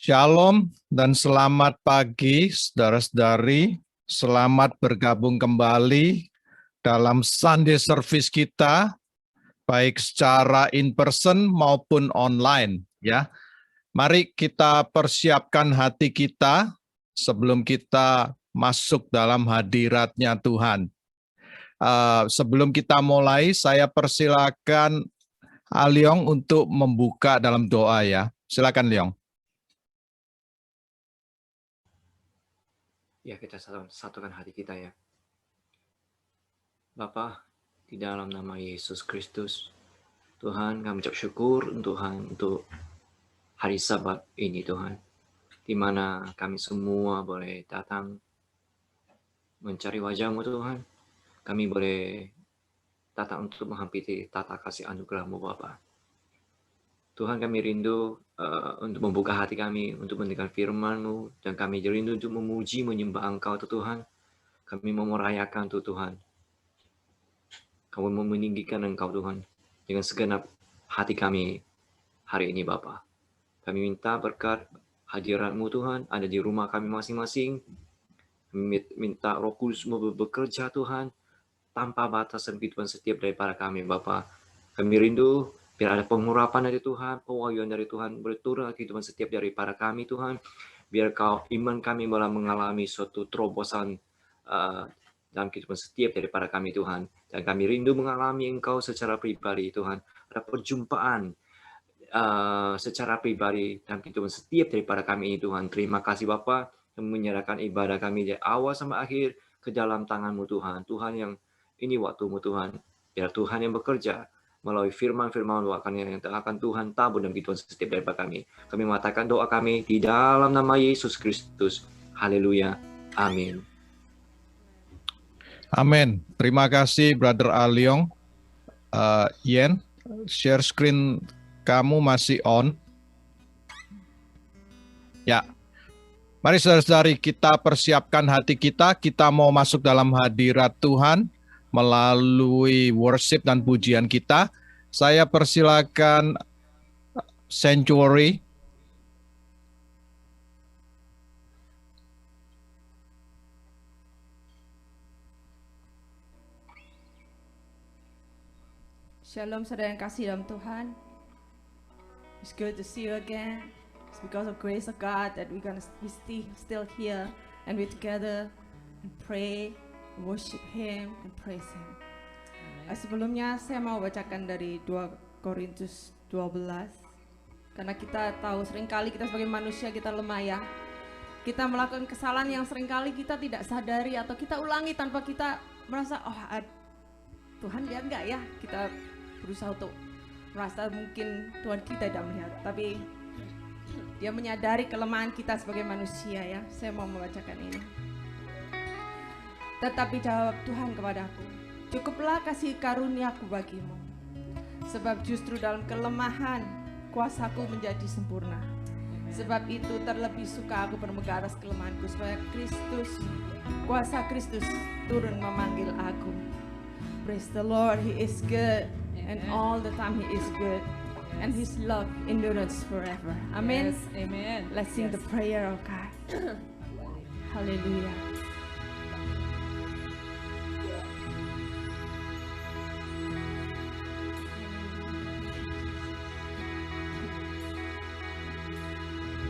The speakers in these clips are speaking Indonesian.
Shalom dan selamat pagi saudara-saudari. Selamat bergabung kembali dalam Sunday service kita, baik secara in person maupun online. Ya, mari kita persiapkan hati kita sebelum kita masuk dalam hadiratnya Tuhan. Sebelum kita mulai, saya persilakan Aliong untuk membuka dalam doa ya. Silakan Liong. Ya, kita satukan hati kita ya. Bapa, di dalam nama Yesus Kristus, Tuhan, kami ucap syukur Tuhan untuk hari Sabat ini Tuhan, di mana kami semua boleh datang mencari wajah-Mu Tuhan. Kami boleh datang untuk menghampiri tata kasih anugerah-Mu Bapa. Tuhan, kami rindu untuk membuka hati kami, untuk mendengar firman-Mu, dan kami rindu untuk memuji, menyembah Engkau Tuhan. Kami mau merayakan Tuhan. Kami mau meninggikan Engkau Tuhan, dengan segenap hati kami hari ini Bapa. Kami minta berkat hadirat-Mu Tuhan, ada di rumah kami masing-masing. Kami minta Roh Kudus-Mu bekerja Tuhan, tanpa batas dan Tuhan setiap daripada kami Bapa. Kami rindu biar ada pengurapan dari Tuhan, pewahyuan dari Tuhan berturun kehidupan setiap daripada kami Tuhan. Biar iman kami boleh mengalami suatu terobosan dalam kehidupan setiap daripada kami Tuhan. Dan kami rindu mengalami Engkau secara pribadi Tuhan. Ada perjumpaan secara pribadi dalam kehidupan setiap daripada kami ini Tuhan. Terima kasih Bapa yang menyerahkan ibadah kami dari awal sampai akhir ke dalam tangan-Mu Tuhan. Tuhan yang ini waktu-Mu Tuhan. Biar Tuhan yang bekerja melalui firman-firman yang akan Tuhan tabur dalam kehidupan setiap daripada kami. Kami mengatakan doa kami di dalam nama Yesus Kristus. Haleluya. Amin. Amin. Terima kasih Brother Aliong. Yen, share screen kamu masih on. Ya. Mari saudara-saudari kita persiapkan hati kita. Kita mau masuk dalam hadirat Tuhan melalui worship dan pujian kita. Saya persilakan Sanctuary. Shalom saudara yang kasih dalam Tuhan. It's good to see you again. It's because of grace of God that we're gonna be still here and we're together and pray, worship Him and praise Him. Sebelumnya saya mau bacakan dari 2 Korintus 12. Karena kita tahu seringkali kita sebagai manusia kita lemah ya. Kita melakukan kesalahan yang seringkali kita tidak sadari atau kita ulangi tanpa kita merasa Tuhan lihat enggak ya? Kita berusaha untuk merasa mungkin Tuhan kita tidak melihat, tapi Dia menyadari kelemahan kita sebagai manusia ya. Saya mau membacakan ini. Tetapi jawab Tuhan kepadaku, cukuplah kasih karuniaku bagimu, sebab justru dalam kelemahan kuasaku menjadi sempurna. Sebab itu terlebih suka aku bermegah atas kelemahanku, supaya kuasa Kristus turun memanggil aku. Praise the Lord, He is good, and all the time He is good, and His love endures forever. Amen. Yes, amen. Let's sing the prayer of God. Hallelujah.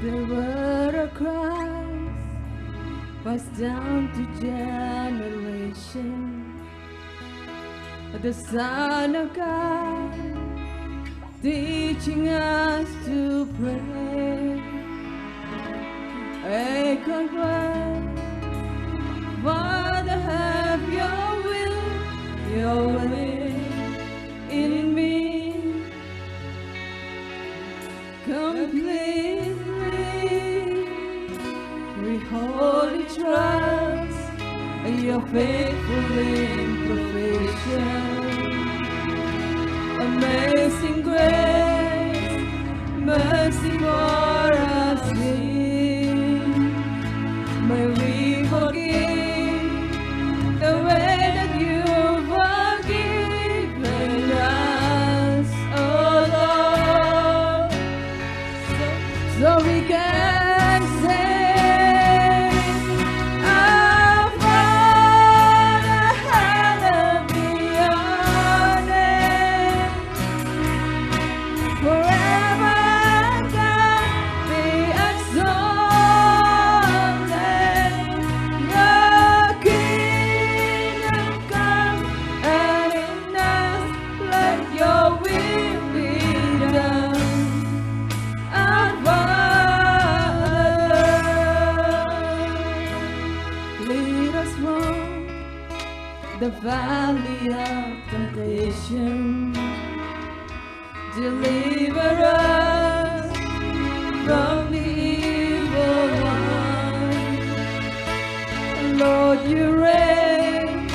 The word of Christ passed down to generation. The Son of God teaching us to pray. I confess, Father, have your will in me completely. We wholly trust your faithful improvisation. Amazing grace, mercy for us sin. May we forgive the way that you've forgiven us, oh Lord, so we can lead us from the valley of temptation. Deliver us from the evil one. Lord, you reign,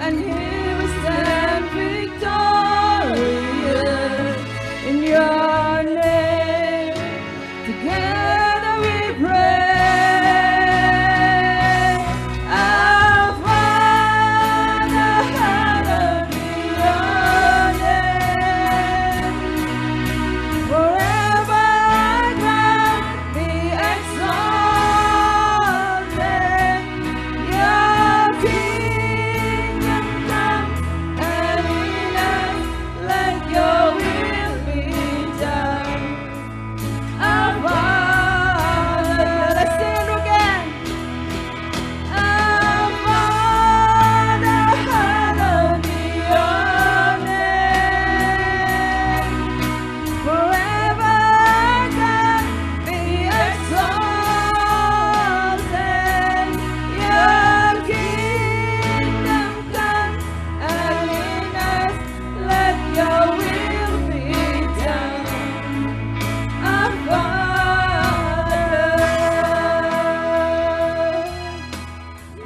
and here we stand victorious in your name. Together we pray. Our Father, hallowed be your name. Forever God be exalted. Your kingdom come, and in us let your will be done. Our Father, let's sing it again. Our Father, hallowed be your name. Forever God be exalted. Your kingdom come, and in us let your will be done. Our Father,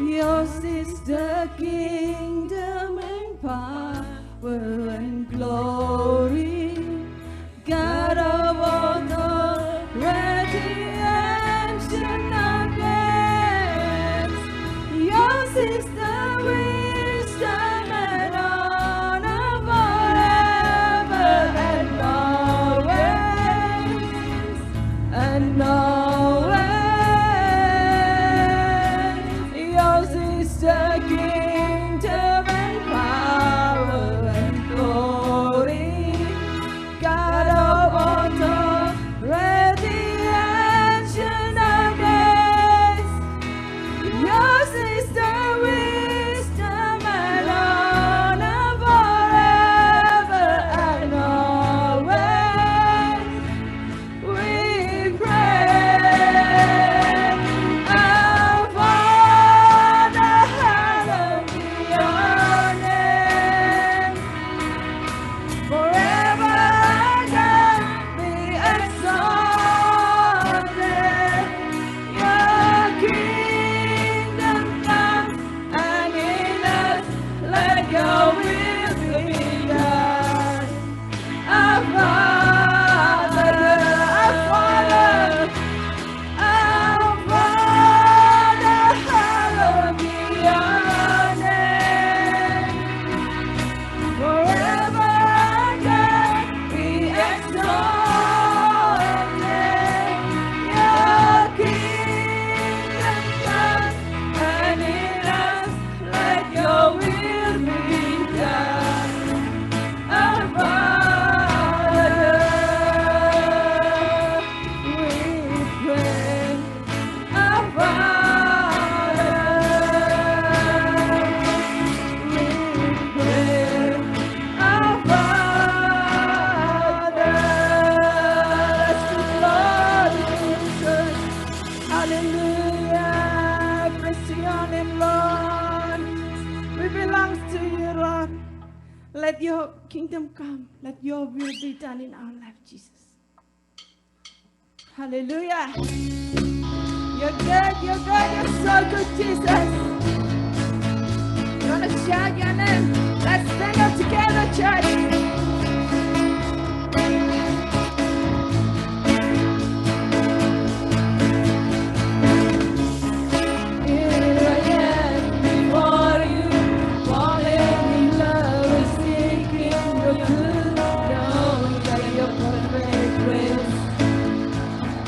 yours is the kingdom and power and glory, God of authority and goodness. Yours is the wisdom and honor forever and always and always. Yours is the kingdom and power and glory, God of authority and goodness. Yours is the wisdom and honor forever and always. We pray. Our Father, hallowed be your name. Forever God be exalted. Your kingdom come, and in us let your will be done. Our Father, our Father, our Father, hallowed be your name. Forever God be exalted. Your kingdom come, and in us let your will be done. Our Father, we pray. Our Father, we pray. Our Father, let's give Lord Jesus. Hallelujah. Praise your name, Lord. We belong to you, Lord. Let your kingdom come. Let your will be done in our life, Jesus. Hallelujah. You're good, you're good, you're so good, Jesus. You want to shout your name? Let's sing it together, church. Here I am before you, falling in love and seeking your good, knowing that your perfect grace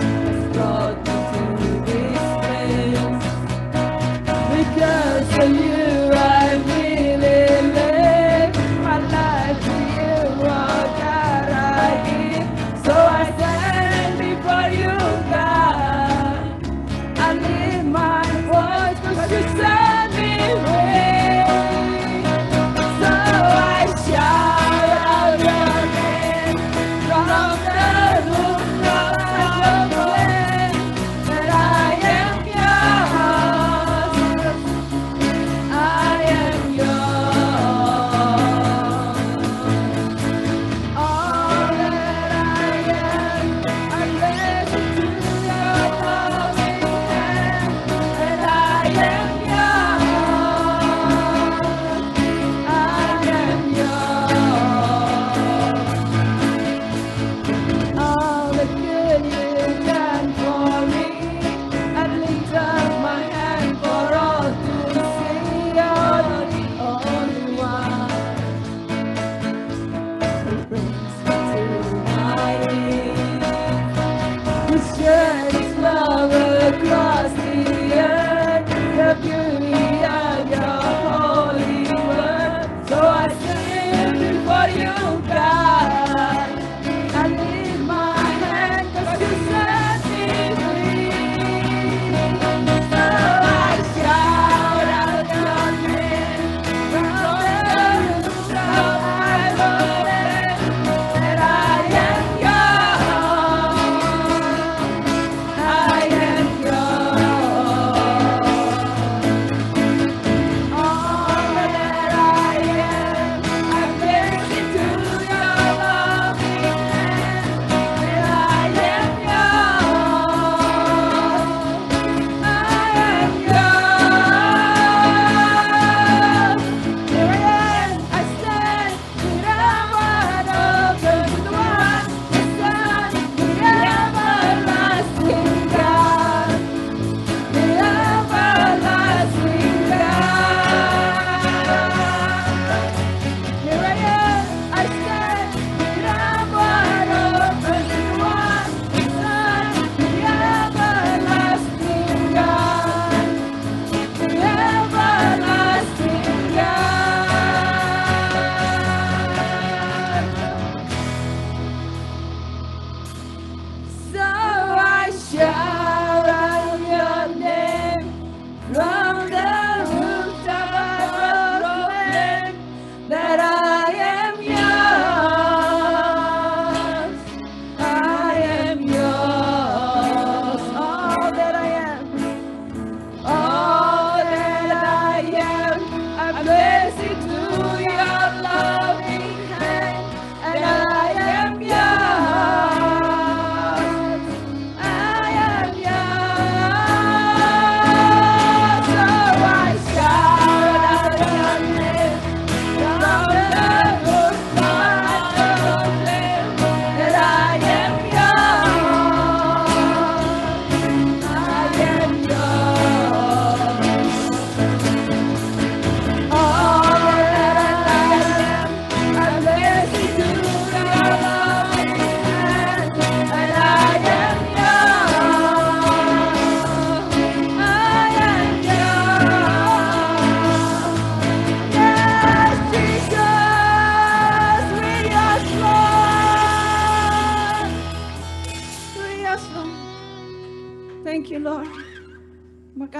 has brought me to this place. Because of you, I really love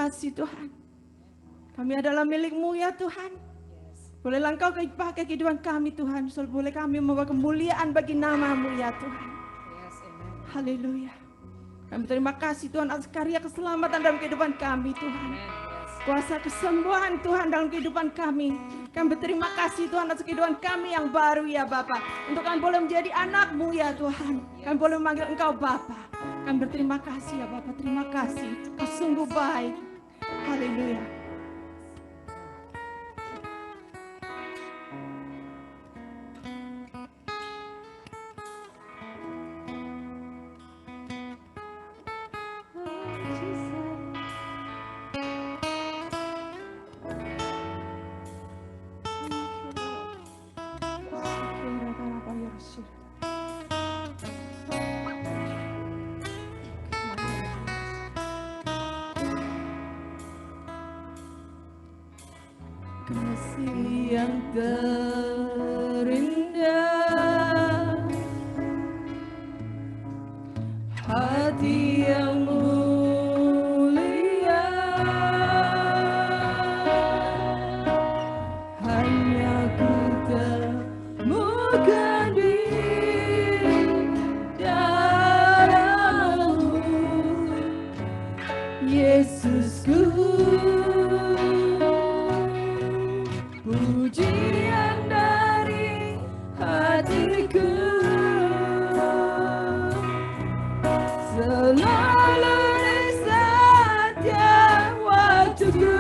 kasih Tuhan. Kami adalah milik-Mu ya Tuhan. Bolehlah Engkau pakai kehidupan kami Tuhan. Boleh kami membawa kemuliaan bagi nama-Mu ya Tuhan. Haleluya. Kami terima kasih Tuhan atas karya keselamatan dalam kehidupan kami Tuhan. Kuasa kesembuhan Tuhan dalam kehidupan kami. Kami berterima kasih Tuhan atas kehidupan kami yang baru ya Bapa. Untuk kami boleh menjadi anak-Mu ya Tuhan. Kami boleh memanggil Engkau Bapa. Kami berterima kasih ya Bapa. Terima kasih. Kau sungguh baik. Haleluya. Kasih yang terindah, hati yang mulia, hanya ku temukan di dalam-Mu, Yesusku. Pujian dari hatiku selalu di setiap waktuku,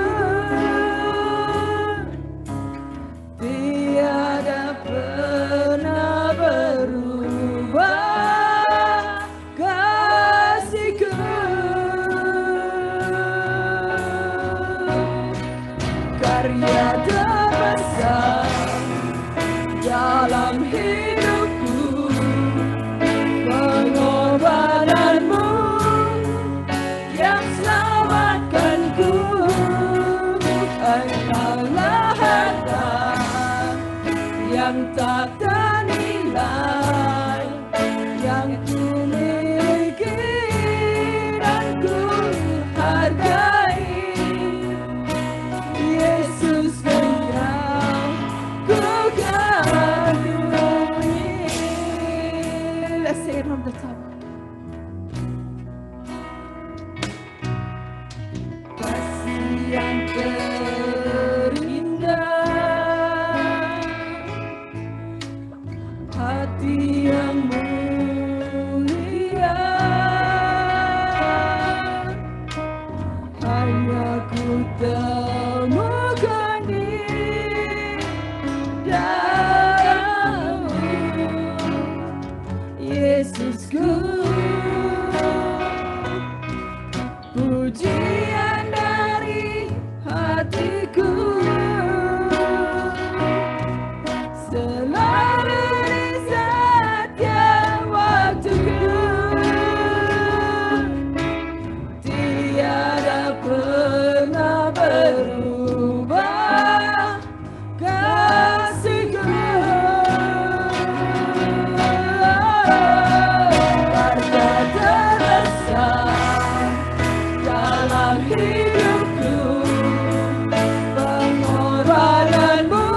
tiada pernah berubah kasih-Ku. Karya terbesar dalam hidupku, pengorbanan-Mu yang selamatkanku. Engkaulah harta yang tak ternilai, yang ku miliki dan ku hargai. Yesus, Engkau ku kagumi. Let's say it from the top. Kasih yang terindah, hati yang mulia, hanya ku temukan di dalam-Mu, Yesusku. Pujian dari hatiku selalu di setiap waktuku, tiada pernah berubah kasih-Ku. Harga terbesar dalam hidupku, pengorbanan-Mu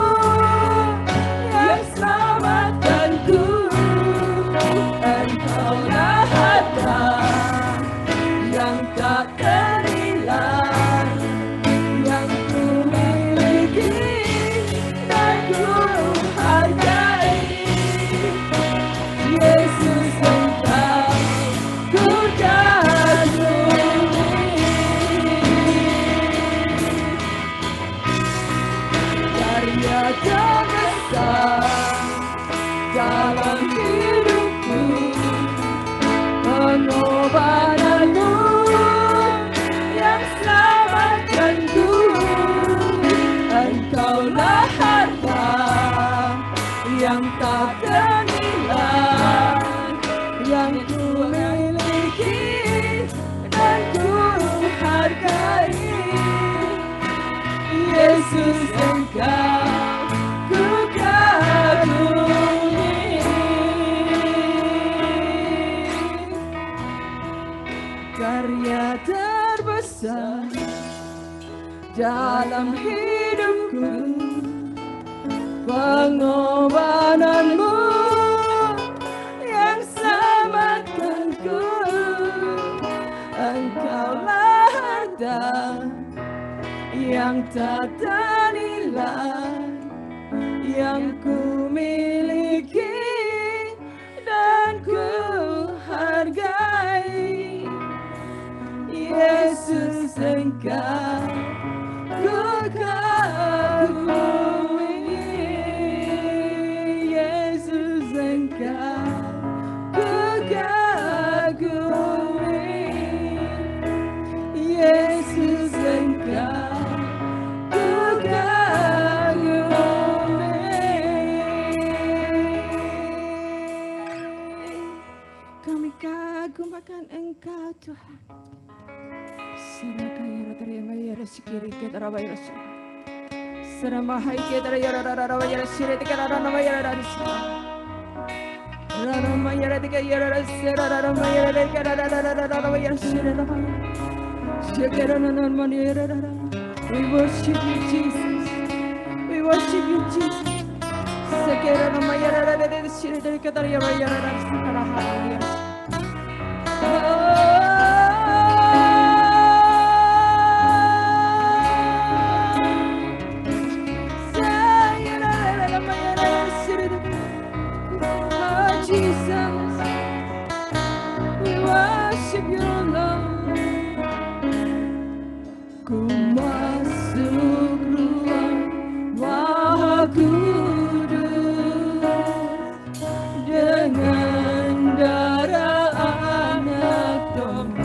yang selamatkanku. Engkaulah harta yang tak ternilai, yang ku miliki dan ku hargai. Yesus, Engkau ku kagumi. Karya terbesar dalam hidupku, pengorbanan-Mu yang selamatkanku. Engkaulah harta yang tak ternilai, yang ku miliki dan ku hargai. Yesus, Engkau ku kagumi. Karya terbesar dalam hidupku, pengorbananmu yang selamatkanku. Engkaulah harta yang tak ternilai yang ku miliki dan ku hargai. Yesus, Engkau ku kagumi. Yesus, Engkau ku kagumi. Yesus, Engkau ku kagumi. Kami kagum akan Engkau, Tuhan. Serakaya terima ya rezeki kita rabai rezeki. Seramahai kita ya rabai rezeki kita rabai rezeki. Rama ya rezeki ya rezeki rama ya rezeki rabai rezeki rabai. Shekeranan manira. We worship you, Jesus. We worship you, Jesus. Sekerana ya rezeki kita ya rabai rezeki. Jesus, we worship you, Lord. Ku masuk ruang Maha Kudus dengan darah anak domba.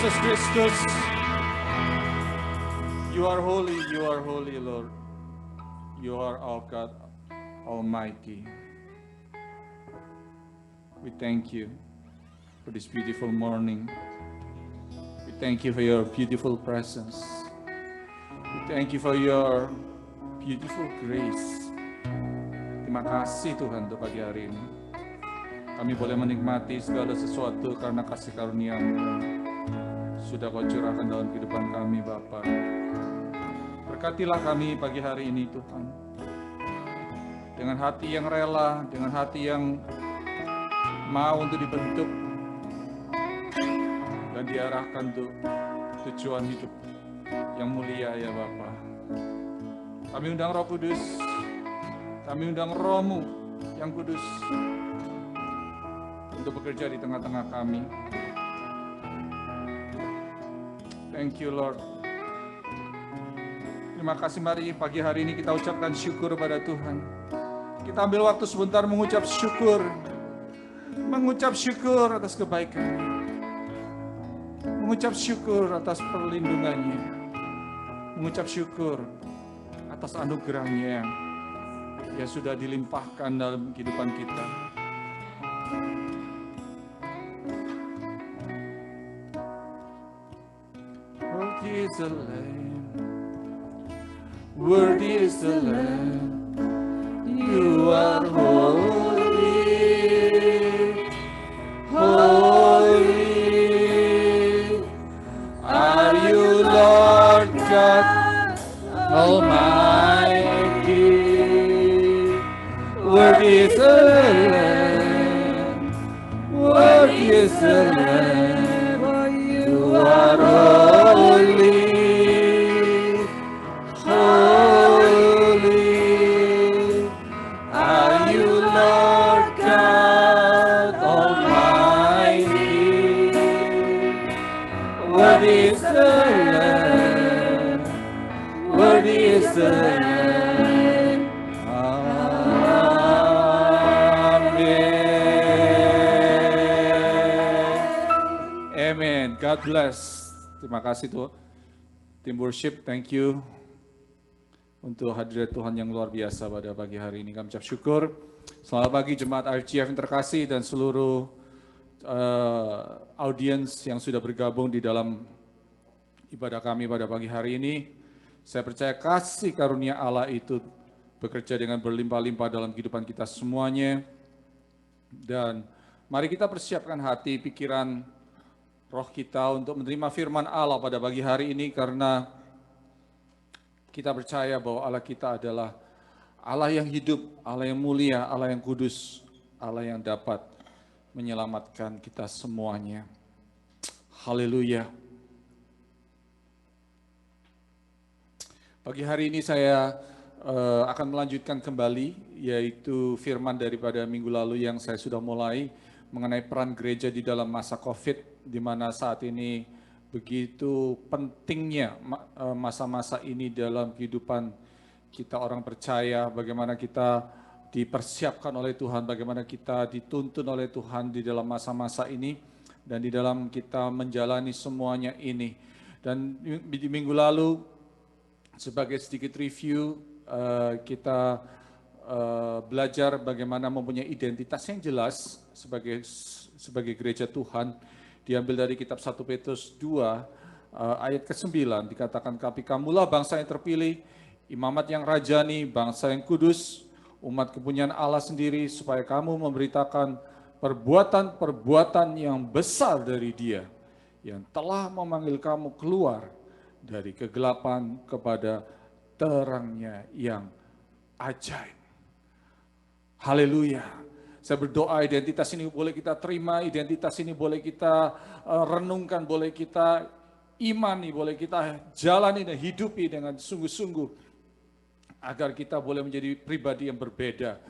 Jesus Christus. You are holy, Lord. You are our God Almighty. We thank you for this beautiful morning. We thank you for your beautiful presence. We thank you for your beautiful grace. Terima kasih Tuhan untuk pagi hari ini. Kami boleh menikmati segala sesuatu karena kasih karunia-Mu sudah Kau curahkan dalam kehidupan kami, Bapa. Berkatilah kami pagi hari ini, Tuhan. Dengan hati yang rela, dengan hati yang mau untuk dibentuk dan diarahkan untuk tujuan hidup yang mulia, ya Bapa. Kami undang Roh Kudus, kami undang Roh-Mu yang kudus untuk bekerja di tengah-tengah kami. Thank you, Lord. Terima kasih, mari pagi hari ini kita ucapkan syukur pada Tuhan. Kita ambil waktu sebentar mengucap syukur. Mengucap syukur atas kebaikan-Nya. Mengucap syukur atas perlindungan-Nya. Mengucap syukur atas anugerah-Nya yang sudah dilimpahkan dalam kehidupan kita. Worthy is the Lamb, worthy is the Lamb, you are holy, holy, are you Lord God Almighty, worthy is the Lamb, worthy is the Lamb, you are holy, holy, are you Lord God Almighty, worthy is the Lamb, worthy is the Lamb. Amen. Amen. God bless. Terima kasih Tuhan. Tim worship, thank you untuk hadirat Tuhan yang luar biasa pada pagi hari ini. Kami ucap syukur. Selamat pagi jemaat RGF yang terkasih dan seluruh audiens yang sudah bergabung di dalam ibadah kami pada pagi hari ini. Saya percaya kasih karunia Allah itu bekerja dengan berlimpah-limpah dalam kehidupan kita semuanya. Dan mari kita persiapkan hati, pikiran, roh kita untuk menerima firman Allah pada pagi hari ini, karena kita percaya bahwa Allah kita adalah Allah yang hidup, Allah yang mulia, Allah yang kudus, Allah yang dapat menyelamatkan kita semuanya. Haleluya. Pagi hari ini saya akan melanjutkan kembali, yaitu firman daripada minggu lalu yang saya sudah mulai mengenai peran gereja di dalam masa COVID, di mana saat ini begitu pentingnya masa-masa ini dalam kehidupan kita orang percaya, bagaimana kita dipersiapkan oleh Tuhan, bagaimana kita dituntun oleh Tuhan di dalam masa-masa ini, dan di dalam kita menjalani semuanya ini. Dan di minggu lalu, sebagai sedikit review, kita belajar bagaimana mempunyai identitas yang jelas sebagai gereja Tuhan. Diambil dari kitab 1 Petrus 2 ayat ke-9, dikatakan, kamulah bangsa yang terpilih, imamat yang rajani, bangsa yang kudus, umat kepunyaan Allah sendiri, supaya kamu memberitakan perbuatan-perbuatan yang besar dari Dia, yang telah memanggil kamu keluar dari kegelapan kepada terangnya yang ajaib. Haleluya. Saya berdoa identitas ini boleh kita terima, identitas ini boleh kita renungkan, boleh kita imani, boleh kita jalani dan hidupi dengan sungguh-sungguh, agar kita boleh menjadi pribadi yang berbeda,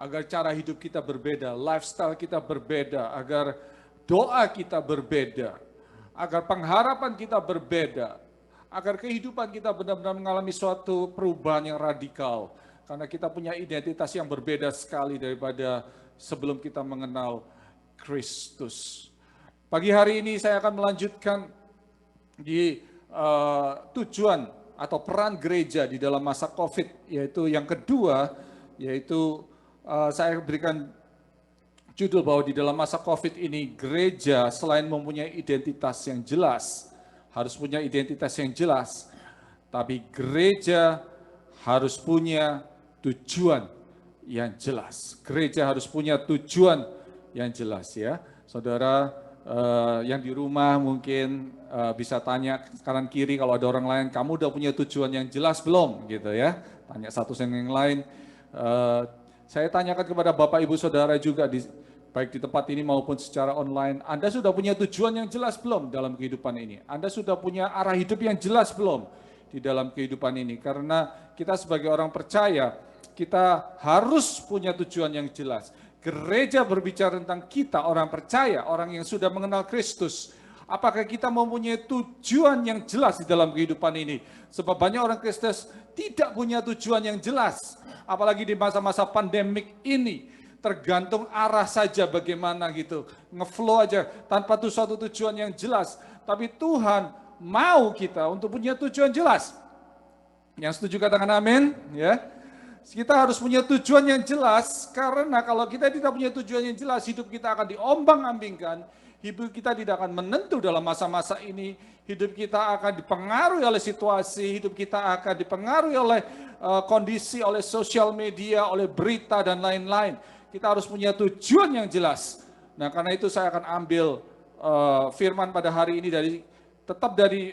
agar cara hidup kita berbeda, lifestyle kita berbeda, agar doa kita berbeda, agar pengharapan kita berbeda, agar kehidupan kita benar-benar mengalami suatu perubahan yang radikal, karena kita punya identitas yang berbeda sekali daripada sebelum kita mengenal Kristus. Pagi hari ini saya akan melanjutkan di tujuan atau peran gereja di dalam masa COVID, yaitu yang kedua, yaitu saya berikan judul bahwa di dalam masa COVID ini gereja selain mempunyai identitas yang jelas, harus punya identitas yang jelas, tapi gereja harus punya tujuan yang jelas. Gereja harus punya tujuan yang jelas, ya. Saudara yang di rumah mungkin bisa tanya kanan kiri, kalau ada orang lain, kamu udah punya tujuan yang jelas belum? Gitu ya. Tanya satu sama yang lain. Saya tanyakan kepada Bapak Ibu Saudara juga, baik di tempat ini maupun secara online, Anda sudah punya tujuan yang jelas belum dalam kehidupan ini? Anda sudah punya arah hidup yang jelas belum di dalam kehidupan ini? Karena kita sebagai orang percaya, kita harus punya tujuan yang jelas. Gereja berbicara tentang kita, orang percaya, orang yang sudah mengenal Kristus, Apakah kita mempunyai tujuan yang jelas di dalam kehidupan ini? Sebab banyak orang Kristen tidak punya tujuan yang jelas. Apalagi di masa-masa pandemik ini. Tergantung arah saja bagaimana gitu. Ngeflow aja tanpa suatu tujuan yang jelas. Tapi Tuhan mau kita untuk punya tujuan jelas. Yang setuju katakan amin. Ya. Kita harus punya tujuan yang jelas. Karena kalau kita tidak punya tujuan yang jelas, hidup kita akan diombang-ambingkan. Hidup kita tidak akan menentu dalam masa-masa ini. Hidup kita akan dipengaruhi oleh situasi. Hidup kita akan dipengaruhi oleh kondisi, oleh sosial media, oleh berita, dan lain-lain. Kita harus punya tujuan yang jelas. Nah, karena itu saya akan ambil firman pada hari ini tetap dari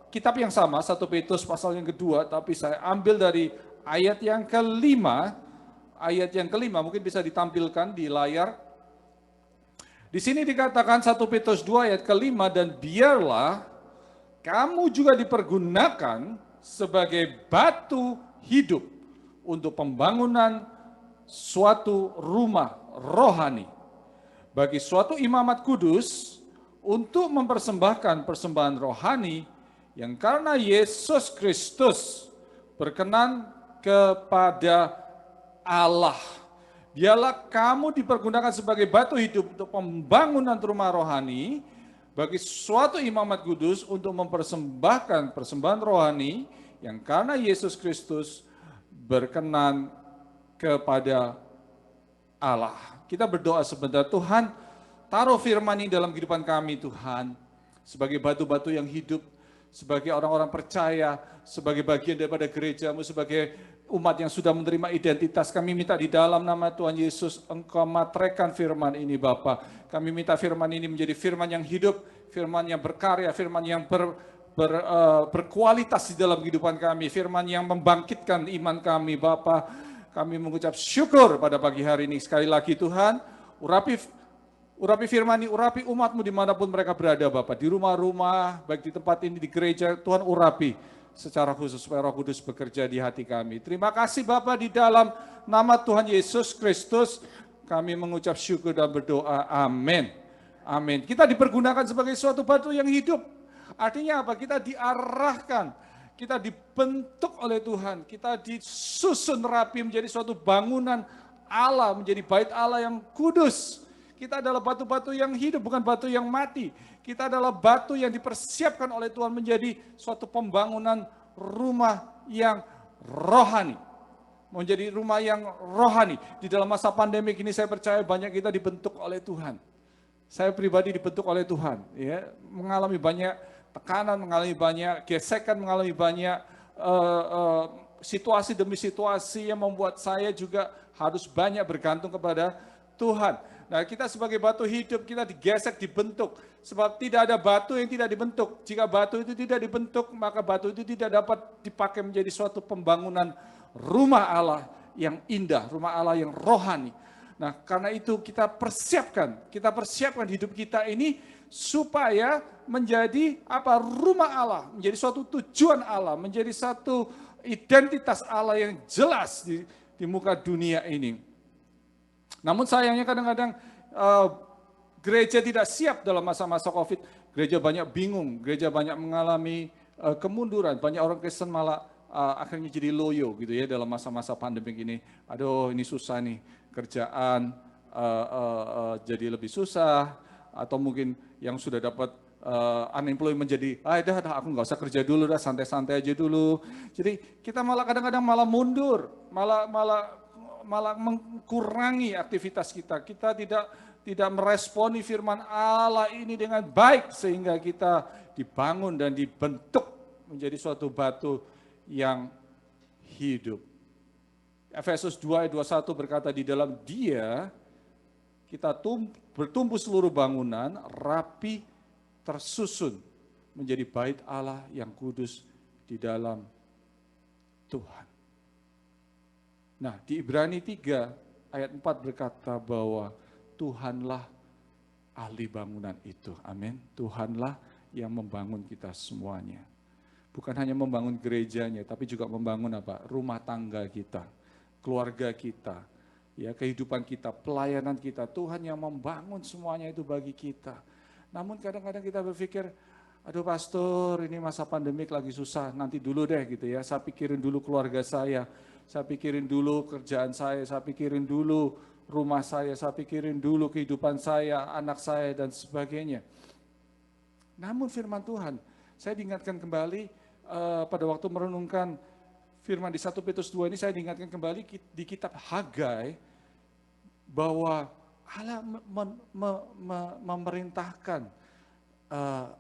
kitab yang sama, 1 Petrus pasal yang kedua, tapi saya ambil dari ayat yang kelima. Ayat yang kelima mungkin bisa ditampilkan di layar. Di sini dikatakan 1 Petrus 2 ayat kelima, dan biarlah kamu juga dipergunakan sebagai batu hidup untuk pembangunan suatu rumah rohani bagi suatu imamat kudus untuk mempersembahkan persembahan rohani yang karena Yesus Kristus berkenan kepada Allah. Biarlah kamu dipergunakan sebagai batu hidup untuk pembangunan rumah rohani bagi suatu imamat kudus untuk mempersembahkan persembahan rohani yang karena Yesus Kristus berkenan kepada Allah. Kita berdoa sebentar, Tuhan, taruh firman ini dalam kehidupan kami, Tuhan, sebagai batu-batu yang hidup, sebagai orang-orang percaya, sebagai bagian daripada gereja-Mu, sebagai umat yang sudah menerima identitas. Kami minta di dalam nama Tuhan Yesus, Engkau materaikan firman ini, Bapa. Kami minta firman ini menjadi firman yang hidup, firman yang berkarya, firman yang berkualitas di dalam kehidupan kami, firman yang membangkitkan iman kami, Bapa. Kami mengucap syukur pada pagi hari ini. Sekali lagi Tuhan, urapi firman ini, urapi umat-Mu dimanapun mereka berada, Bapak. Di rumah-rumah, baik di tempat ini, di gereja, Tuhan urapi secara khusus supaya Roh Kudus bekerja di hati kami. Terima kasih Bapak, di dalam nama Tuhan Yesus Kristus, kami mengucap syukur dan berdoa. Amin. Amin. Kita dipergunakan sebagai suatu batu yang hidup. Artinya apa? Kita diarahkan, kita dibentuk oleh Tuhan, kita disusun rapi menjadi suatu bangunan Allah, menjadi bait Allah yang kudus. Kita adalah batu-batu yang hidup, bukan batu yang mati. Kita adalah batu yang dipersiapkan oleh Tuhan menjadi suatu pembangunan rumah yang rohani. Menjadi rumah yang rohani. Di dalam masa pandemik ini saya percaya banyak kita dibentuk oleh Tuhan. Saya pribadi dibentuk oleh Tuhan. Ya, mengalami banyak tekanan, mengalami banyak gesekan, mengalami banyak situasi demi situasi yang membuat saya juga harus banyak bergantung kepada Tuhan. Nah, kita sebagai batu hidup, kita digesek, dibentuk. Sebab tidak ada batu yang tidak dibentuk. Jika batu itu tidak dibentuk, maka batu itu tidak dapat dipakai menjadi suatu pembangunan rumah Allah yang indah, rumah Allah yang rohani. Nah, karena itu kita persiapkan hidup kita ini supaya menjadi rumah Allah, menjadi suatu tujuan Allah, menjadi satu identitas Allah yang jelas di muka dunia ini. Namun sayangnya kadang-kadang gereja tidak siap dalam masa-masa COVID. Gereja banyak bingung, gereja banyak mengalami kemunduran. Banyak orang Kristen malah akhirnya jadi loyo gitu ya dalam masa-masa pandemi ini. Aduh, ini susah nih, kerjaan jadi lebih susah. Atau mungkin yang sudah dapat unemployment menjadi, dah aku nggak usah kerja dulu, dah santai-santai aja dulu. Jadi kita malah kadang-kadang malah mundur, malah mengurangi aktivitas kita. Kita tidak meresponi firman Allah ini dengan baik sehingga kita dibangun dan dibentuk menjadi suatu batu yang hidup. Efesus 2 ayat 21 berkata, di dalam Dia kita bertumbuh seluruh bangunan rapi tersusun menjadi bait Allah yang kudus di dalam Tuhan. Nah, di Ibrani 3 ayat 4 berkata bahwa Tuhanlah ahli bangunan itu. Amin. Tuhanlah yang membangun kita semuanya. Bukan hanya membangun gerejanya, tapi juga membangun rumah tangga kita, keluarga kita, ya, kehidupan kita, pelayanan kita. Tuhan yang membangun semuanya itu bagi kita. Namun kadang-kadang kita berpikir, aduh pastor, ini masa pandemik lagi susah, nanti dulu deh gitu ya. Saya pikirin dulu keluarga saya pikirin dulu kerjaan saya pikirin dulu rumah saya pikirin dulu kehidupan saya, anak saya, dan sebagainya. Namun firman Tuhan, saya diingatkan kembali pada waktu merenungkan firman di 1 Petrus 2 ini, saya diingatkan kembali di kitab Hagai, bahwa Allah memerintahkan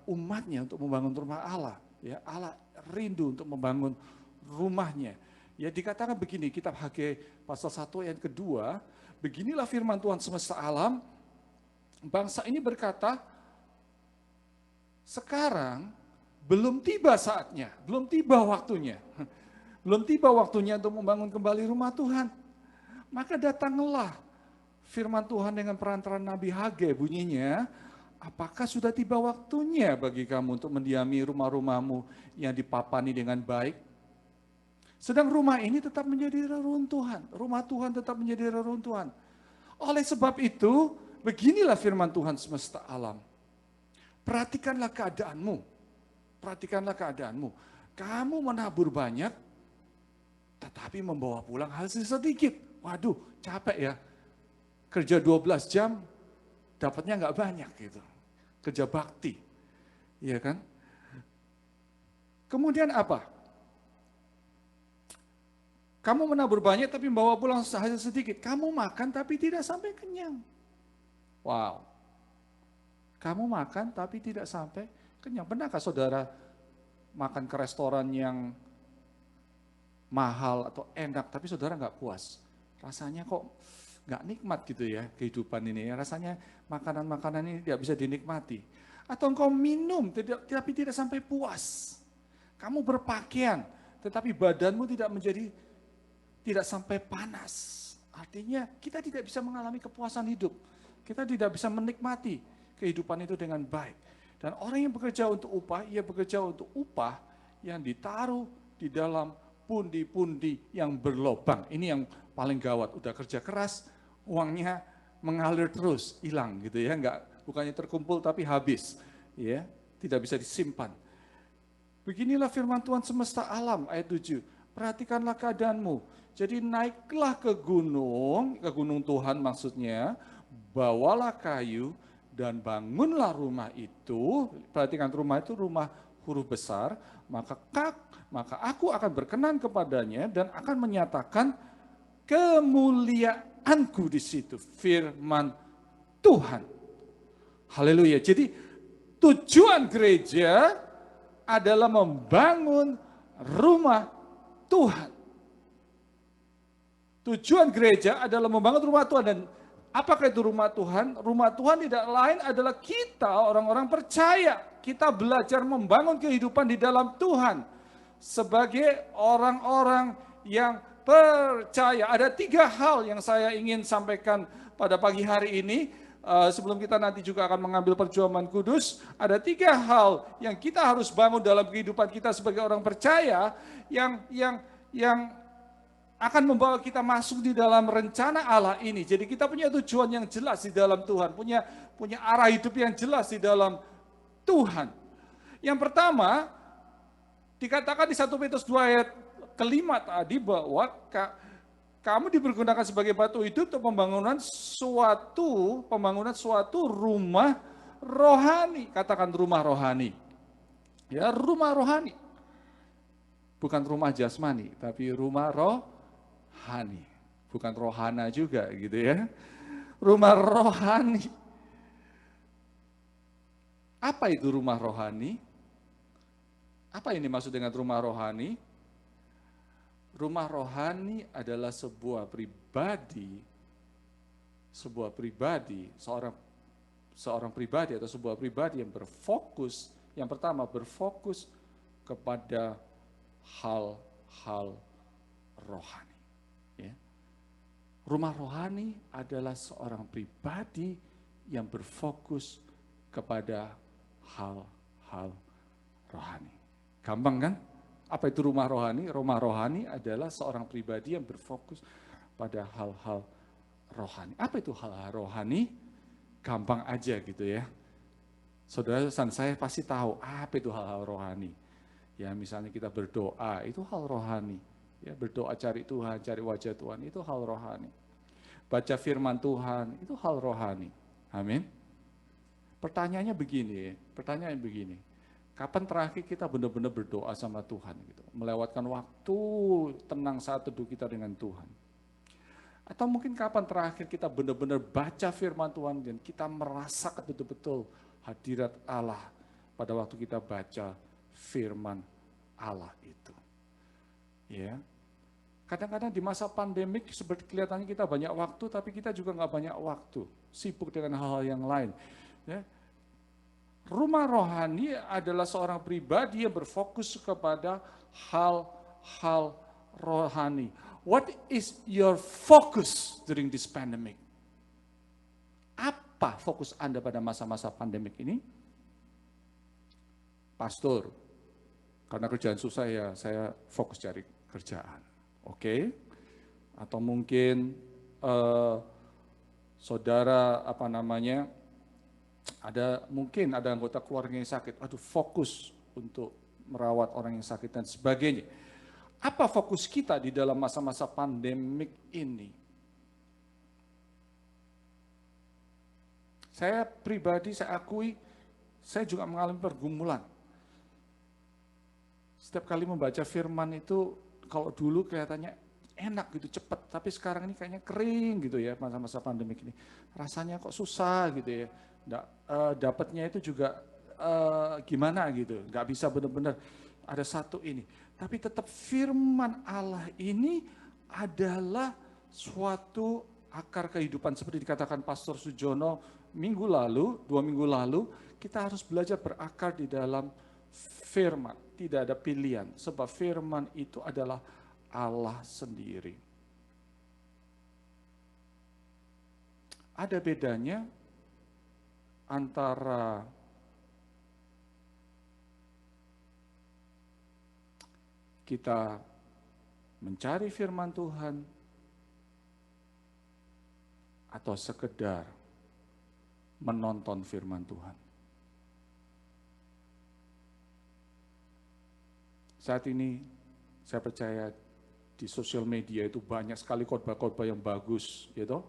umatnya untuk membangun rumah Allah. Ya, Allah rindu untuk membangun rumahnya. Ya, dikatakan begini, kitab Hagai pasal 1 ayat kedua, beginilah firman Tuhan semesta alam, bangsa ini berkata, sekarang belum tiba saatnya, belum tiba waktunya. Belum tiba waktunya untuk membangun kembali rumah Tuhan. Maka datanglah firman Tuhan dengan perantaraan Nabi Hagai, bunyinya, apakah sudah tiba waktunya bagi kamu untuk mendiami rumah-rumahmu yang dipapani dengan baik? Sedang rumah ini tetap menjadi reruntuhan. Rumah Tuhan tetap menjadi reruntuhan. Oleh sebab itu, beginilah firman Tuhan semesta alam. Perhatikanlah keadaanmu. Perhatikanlah keadaanmu. Kamu menabur banyak, tetapi membawa pulang hasil sedikit. Waduh, capek ya. Kerja 12 jam, dapatnya nggak banyak gitu. Kerja bakti. Iya kan? Kemudian apa? Kamu menabur banyak tapi membawa pulang hasil sedikit. Kamu makan tapi tidak sampai kenyang. Wow. Kamu makan tapi tidak sampai kenyang. Pernahkah saudara makan ke restoran yang mahal atau enak tapi saudara nggak puas? Rasanya kok nggak nikmat gitu ya kehidupan ini. Rasanya makanan-makanan ini tidak bisa dinikmati. Atau engkau minum tapi tidak sampai puas. Kamu berpakaian tetapi badanmu tidak sampai panas. Artinya kita tidak bisa mengalami kepuasan hidup. Kita tidak bisa menikmati kehidupan itu dengan baik. Dan orang yang bekerja untuk upah, ia bekerja untuk upah yang ditaruh di dalam pundi-pundi yang berlobang. Ini yang paling gawat. Udah kerja keras, uangnya mengalir terus, hilang gitu ya. Bukannya terkumpul tapi habis. Ya, tidak bisa disimpan. Beginilah firman Tuhan semesta alam ayat 7. Perhatikanlah keadaanmu. Jadi naiklah ke gunung Tuhan maksudnya, bawalah kayu dan bangunlah rumah itu. Perhatikan rumah itu rumah huruf besar, maka aku akan berkenan kepadanya dan akan menyatakan kemuliaanku di situ. Firman Tuhan. Haleluya. Jadi tujuan gereja adalah membangun rumah Tuhan. Tujuan gereja adalah membangun rumah Tuhan. Dan apakah itu rumah Tuhan? Rumah Tuhan tidak lain adalah kita orang-orang percaya. Kita belajar membangun kehidupan di dalam Tuhan. Sebagai orang-orang yang percaya. Ada 3 hal yang saya ingin sampaikan pada pagi hari ini. Sebelum kita nanti juga akan mengambil perjuangan kudus. Ada 3 hal yang kita harus bangun dalam kehidupan kita sebagai orang percaya. Yang akan membawa kita masuk di dalam rencana Allah ini. Jadi kita punya tujuan yang jelas di dalam Tuhan, punya arah hidup yang jelas di dalam Tuhan. Yang pertama, dikatakan di 1 Petrus 2 ayat kelima tadi bahwa kamu dipergunakan sebagai batu hidup untuk pembangunan suatu rumah rohani. Katakan rumah rohani. Ya, rumah rohani. Bukan rumah jasmani, tapi rumah rohani. Bukan rohana juga gitu ya. Rumah rohani. Apa itu rumah rohani? Apa ini maksud dengan rumah rohani? Rumah rohani adalah seorang pribadi atau sebuah pribadi yang berfokus, yang pertama berfokus kepada hal-hal rohani. Ya. Rumah rohani adalah seorang pribadi yang berfokus kepada hal-hal rohani. Gampang kan? Apa itu rumah rohani? Rumah rohani adalah seorang pribadi yang berfokus pada hal-hal rohani. Apa itu hal-hal rohani? Gampang aja gitu ya. Saudara dan saya pasti tahu apa itu hal-hal rohani. Ya, misalnya kita berdoa, itu hal rohani. Ya, berdoa cari Tuhan, cari wajah Tuhan, itu hal rohani. Baca firman Tuhan, itu hal rohani. Amin. Pertanyaannya begini, kapan terakhir kita benar-benar berdoa sama Tuhan gitu, melewatkan waktu tenang saat teduh kita dengan Tuhan? Atau mungkin kapan terakhir kita benar-benar baca firman Tuhan dan kita merasakan betul-betul hadirat Allah pada waktu kita baca firman Allah itu. Ya. Kadang-kadang di masa pandemik seperti kelihatannya kita banyak waktu, tapi kita juga nggak banyak waktu, sibuk dengan hal-hal yang lain. Ya. Rumah rohani adalah seorang pribadi yang berfokus kepada hal-hal rohani. What is your focus during this pandemic? Apa fokus Anda pada masa-masa pandemik ini? Pastor, karena kerjaan susah ya, saya fokus cari kerjaan. Oke? Atau mungkin saudara mungkin ada anggota keluarga yang sakit, fokus untuk merawat orang yang sakit dan sebagainya. Apa fokus kita di dalam masa-masa pandemik ini? Saya pribadi, saya akui, saya juga mengalami pergumulan. Setiap kali membaca firman itu, kalau dulu kelihatannya enak gitu, cepat, tapi sekarang ini kayaknya kering gitu ya, masa-masa pandemik ini. Rasanya kok susah gitu ya. Dapatnya itu juga gimana gitu, nggak bisa benar-benar ada satu ini. Tapi tetap firman Allah ini adalah suatu akar kehidupan. Seperti dikatakan Pastor Sujono 2 minggu lalu, kita harus belajar berakar di dalam firman. Tidak ada pilihan, sebab firman itu adalah Allah sendiri. Ada bedanya antara kita mencari firman Tuhan atau sekedar menonton firman Tuhan. Saat ini saya percaya di sosial media itu banyak sekali khotbah-khotbah yang bagus, gitu.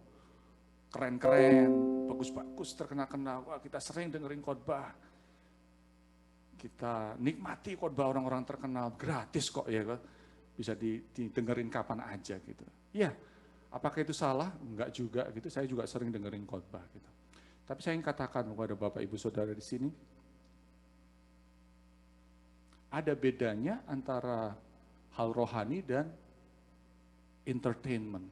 Keren-keren, bagus-bagus, terkenal-kenal. Wah, kita sering dengerin khotbah. Kita nikmati khotbah orang-orang terkenal, gratis kok ya, bisa didengerin kapan aja gitu. Ya, apakah itu salah? Enggak juga gitu. Saya juga sering dengerin khotbah gitu. Tapi saya ingin katakan kepada Bapak Ibu Saudara di sini, ada bedanya antara hal rohani dan entertainment.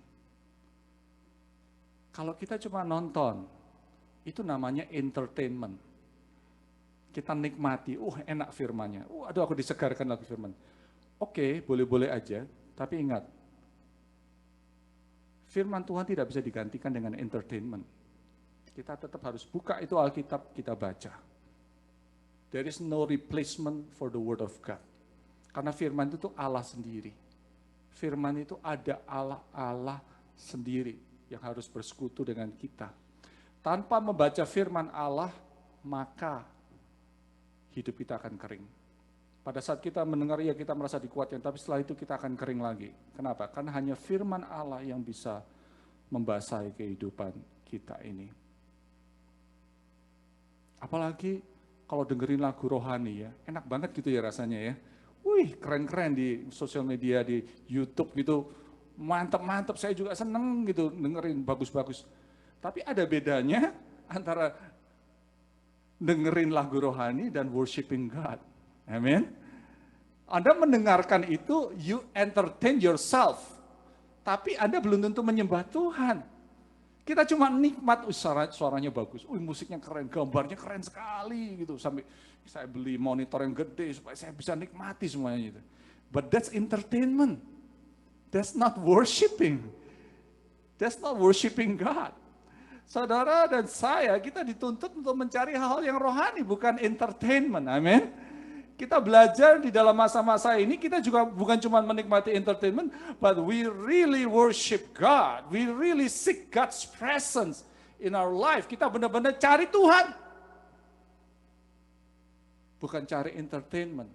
Kalau kita cuma nonton, itu namanya entertainment. Kita nikmati, enak firmannya, aku disegarkan lagi firman. Oke, boleh-boleh aja, tapi ingat, firman Tuhan tidak bisa digantikan dengan entertainment. Kita tetap harus buka itu Alkitab, kita baca. There is no replacement for the word of God. Karena firman itu Allah sendiri. Firman itu ada Allah sendiri yang harus bersekutu dengan kita. Tanpa membaca firman Allah, maka hidup kita akan kering. Pada saat kita mendengar, ya kita merasa dikuatkan, tapi setelah itu kita akan kering lagi. Kenapa? Karena hanya firman Allah yang bisa membasahi kehidupan kita ini. Apalagi kalau dengerin lagu rohani ya, enak banget gitu ya rasanya ya. Wih, keren-keren di sosial media, di YouTube gitu. Mantap-mantap, saya juga seneng gitu dengerin bagus-bagus. Tapi ada bedanya antara dengerin lagu rohani dan worshiping God. Amin. Anda mendengarkan itu, you entertain yourself. Tapi Anda belum tentu menyembah Tuhan. Kita cuma nikmat, suaranya bagus, musiknya keren, gambarnya keren sekali gitu. Sampai saya beli monitor yang gede supaya saya bisa nikmati semuanya gitu. But that's entertainment. That's not worshiping. That's not worshiping God. Saudara dan saya, kita dituntut untuk mencari hal-hal yang rohani, bukan entertainment. Amin. Kita belajar di dalam masa-masa ini, kita juga bukan cuma menikmati entertainment, but we really worship God. We really seek God's presence in our life. Kita benar-benar cari Tuhan. bukan cari entertainment.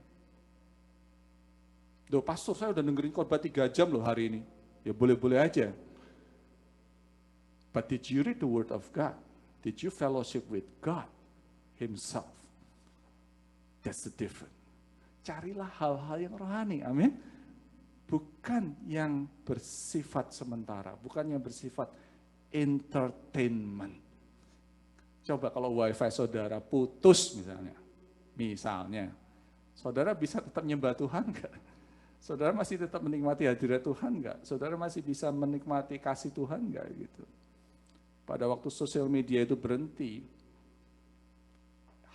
Duh, pastor, saya udah dengerin khotbah 3 jam loh hari ini. Ya boleh-boleh aja. But did you read the word of God? Did you fellowship with God Himself? That's the difference. Carilah hal-hal yang rohani, amin. Bukan yang bersifat sementara, bukan yang bersifat entertainment. Coba kalau wifi saudara putus misalnya, saudara bisa tetap nyembah Tuhan enggak? Saudara masih tetap menikmati hadirat Tuhan enggak? Saudara masih bisa menikmati kasih Tuhan enggak gitu? Pada waktu sosial media itu berhenti,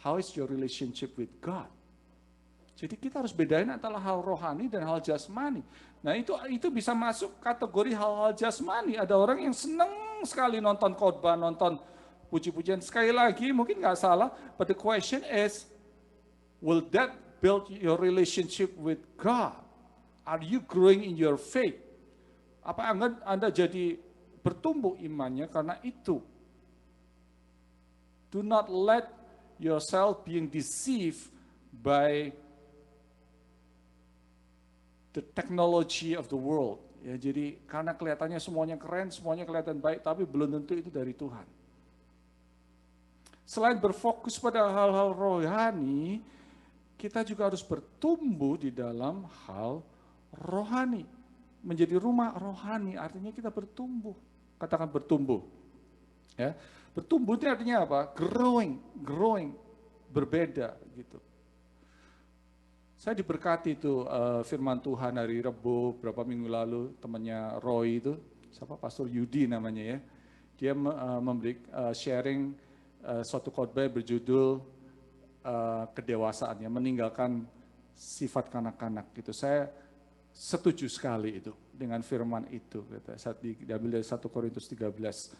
how is your relationship with God? Jadi kita harus bedain antara hal rohani dan hal jasmani. Nah itu bisa masuk kategori hal-hal jasmani. Ada orang yang senang sekali nonton khotbah, nonton puji-pujian. Sekali lagi mungkin nggak salah, but the question is, will that build your relationship with God? Are you growing in your faith? Apa Anda jadi bertumbuh imannya karena itu? Do not let yourself being deceived by the technology of the world. Ya, jadi karena kelihatannya semuanya keren, semuanya kelihatan baik, tapi belum tentu itu dari Tuhan. Selain berfokus pada hal-hal rohani, kita juga harus bertumbuh di dalam hal rohani. Menjadi rumah rohani artinya kita bertumbuh. Katakan bertumbuh. Ya, bertumbuh itu artinya apa? Growing, berbeda gitu. Saya diberkati itu firman Tuhan hari Rebo beberapa minggu lalu, temannya Roy itu, siapa Pastor Yudi namanya ya. Dia memberi sharing suatu khotbah berjudul kedewasaannya, meninggalkan sifat kanak-kanak gitu. Saya setuju sekali itu dengan firman itu. Saat diambil dari 1 Korintus 13.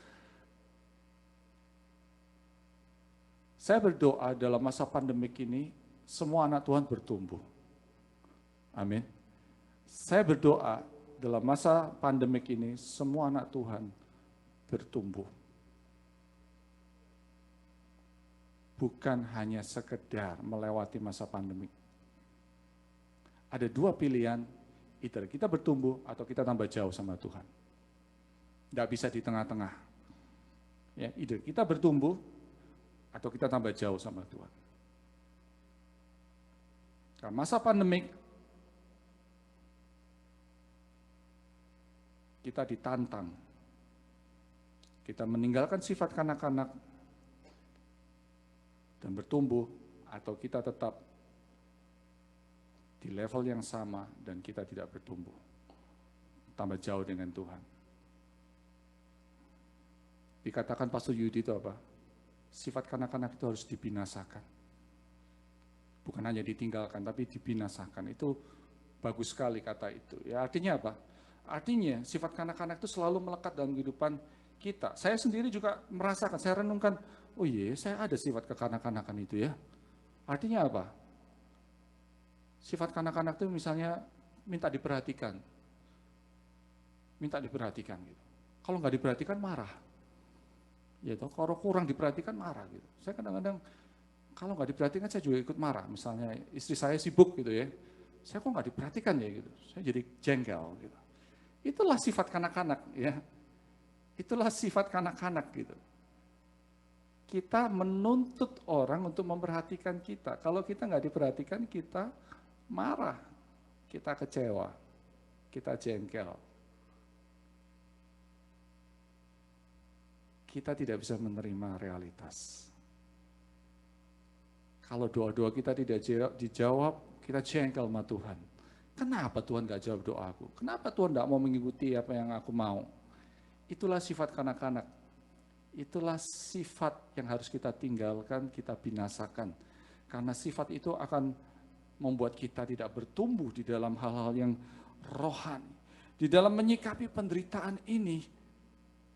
Saya berdoa dalam masa pandemik ini, semua anak Tuhan bertumbuh. Amin. Saya berdoa dalam masa pandemik ini, semua anak Tuhan bertumbuh. Bukan hanya sekedar melewati masa pandemik. Ada 2 pilihan, either kita bertumbuh atau kita tambah jauh sama Tuhan. Tidak bisa di tengah-tengah. Ya, either kita bertumbuh atau kita tambah jauh sama Tuhan. Nah, masa pandemik kita ditantang, kita meninggalkan sifat kanak-kanak dan bertumbuh, atau kita tetap di level yang sama dan kita tidak bertumbuh, tambah jauh dengan Tuhan. Dikatakan Pastor Yudi itu apa? Sifat kanak-kanak itu harus dibinasakan. Bukan hanya ditinggalkan, tapi dibinasakan. Itu bagus sekali kata itu. Ya, artinya apa? Artinya sifat kanak-kanak itu selalu melekat dalam kehidupan kita. Saya sendiri juga merasakan, saya renungkan, oh iya, saya ada sifat kekanak-kanakan itu ya. Artinya apa? Sifat kanak-kanak itu misalnya minta diperhatikan. Minta diperhatikan gitu. Kalau nggak diperhatikan marah. Ya, kalau kurang diperhatikan marah gitu. Saya kadang-kadang kalau nggak diperhatikan saya juga ikut marah. Misalnya istri saya sibuk gitu ya, saya kok nggak diperhatikan ya gitu. Saya jadi jengkel gitu. Itulah sifat kanak-kanak ya. Itulah sifat kanak-kanak gitu. Kita menuntut orang untuk memperhatikan kita. Kalau kita nggak diperhatikan, kita marah, kita kecewa, kita jengkel. Kita tidak bisa menerima realitas. Kalau doa-doa kita tidak dijawab, kita jengkel sama Tuhan. Kenapa Tuhan gak jawab doaku? Kenapa Tuhan gak mau mengikuti apa yang aku mau? Itulah sifat kanak-kanak. Itulah sifat yang harus kita tinggalkan, kita binasakan. Karena sifat itu akan membuat kita tidak bertumbuh di dalam hal-hal yang rohani. Di dalam menyikapi penderitaan ini,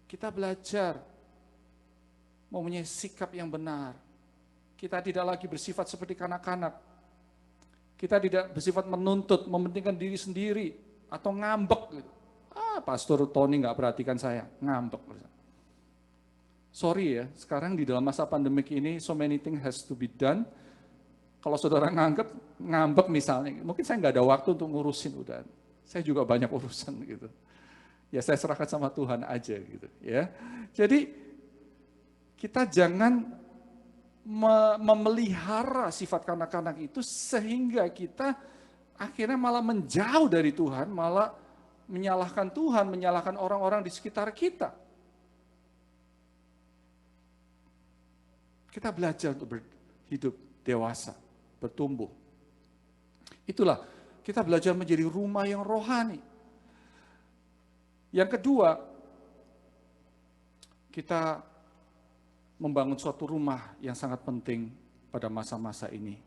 kita belajar mempunyai sikap yang benar. Kita tidak lagi bersifat seperti kanak-kanak. Kita tidak bersifat menuntut, mementingkan diri sendiri, atau ngambek. Gitu. Pastor Tony nggak perhatikan saya, ngambek. Sorry ya, sekarang di dalam masa pandemik ini, so many things has to be done. Kalau saudara ngambek misalnya, mungkin saya nggak ada waktu untuk ngurusin udah. Saya juga banyak urusan gitu. Ya saya serahkan sama Tuhan aja gitu ya. Jadi kita jangan memelihara sifat kanak-kanak itu sehingga kita akhirnya malah menjauh dari Tuhan, malah menyalahkan Tuhan, menyalahkan orang-orang di sekitar kita. Kita belajar untuk hidup dewasa, bertumbuh. Itulah, kita belajar menjadi rumah yang rohani. Yang kedua, kita membangun suatu rumah yang sangat penting pada masa-masa ini,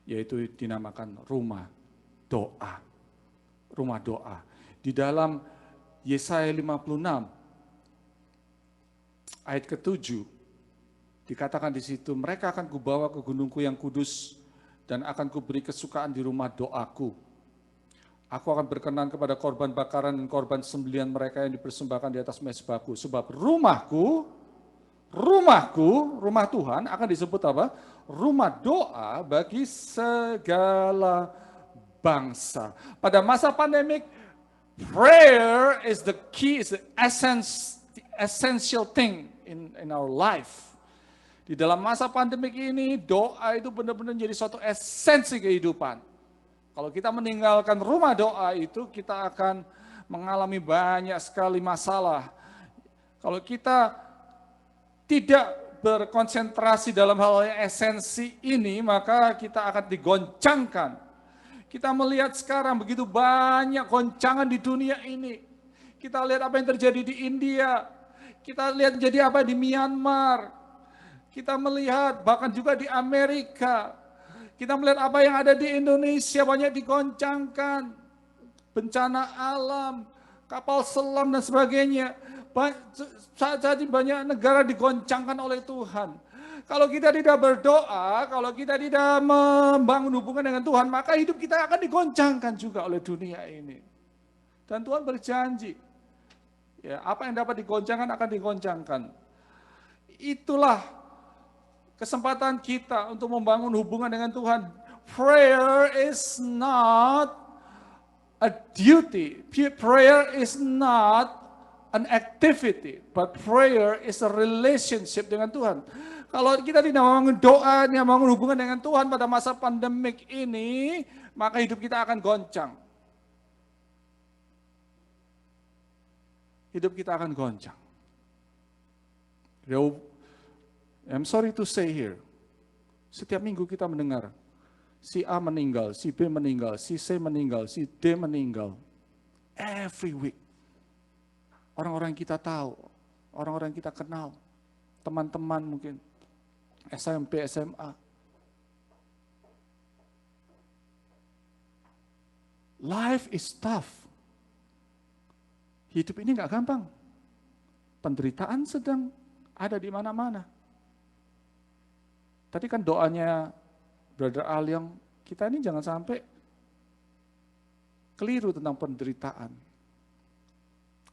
yaitu dinamakan rumah doa. Rumah doa. Di dalam Yesaya 56, ayat ke-7, dikatakan di situ, mereka akan kubawa ke gunungku yang kudus dan akan kuberi kesukaan di rumah doaku. Aku akan berkenan kepada korban bakaran dan korban sembelihan mereka yang dipersembahkan di atas mezbahku. Sebab rumahku, rumah Tuhan akan disebut apa? Rumah doa bagi segala bangsa. Pada masa pandemik, prayer is the key, is the essential thing in our life. Di dalam masa pandemik ini, doa itu benar-benar menjadi suatu esensi kehidupan. Kalau kita meninggalkan rumah doa itu, kita akan mengalami banyak sekali masalah. Kalau kita tidak berkonsentrasi dalam hal yang esensi ini, maka kita akan digoncangkan. Kita melihat sekarang begitu banyak goncangan di dunia ini. Kita lihat apa yang terjadi di India. Kita lihat terjadi apa di Myanmar. Kita melihat bahkan juga di Amerika. Kita melihat apa yang ada di Indonesia banyak digoncangkan. Bencana alam, kapal selam dan sebagainya. Saat ini banyak negara digoncangkan oleh Tuhan. Kalau kita tidak berdoa, kalau kita tidak membangun hubungan dengan Tuhan, maka hidup kita akan digoncangkan juga oleh dunia ini. Dan Tuhan berjanji, ya, apa yang dapat digoncangkan akan digoncangkan. Itulah kesempatan kita untuk membangun hubungan dengan Tuhan. Prayer is not a duty. Prayer is not an activity, but prayer is a relationship dengan Tuhan. Kalau kita tidak membangun doa, tidak membangun hubungan dengan Tuhan pada masa pandemik ini, maka hidup kita akan goncang. Hidup kita akan goncang. I'm sorry to say here, setiap minggu kita mendengar, si A meninggal, si B meninggal, si C meninggal, si D meninggal. Every week. Orang-orang kita tahu, orang-orang kita kenal, teman-teman mungkin, SMP, SMA. Life is tough. Hidup ini nggak gampang. Penderitaan sedang ada di mana-mana. Tadi kan doanya Brother Alyong, kita ini jangan sampai keliru tentang penderitaan.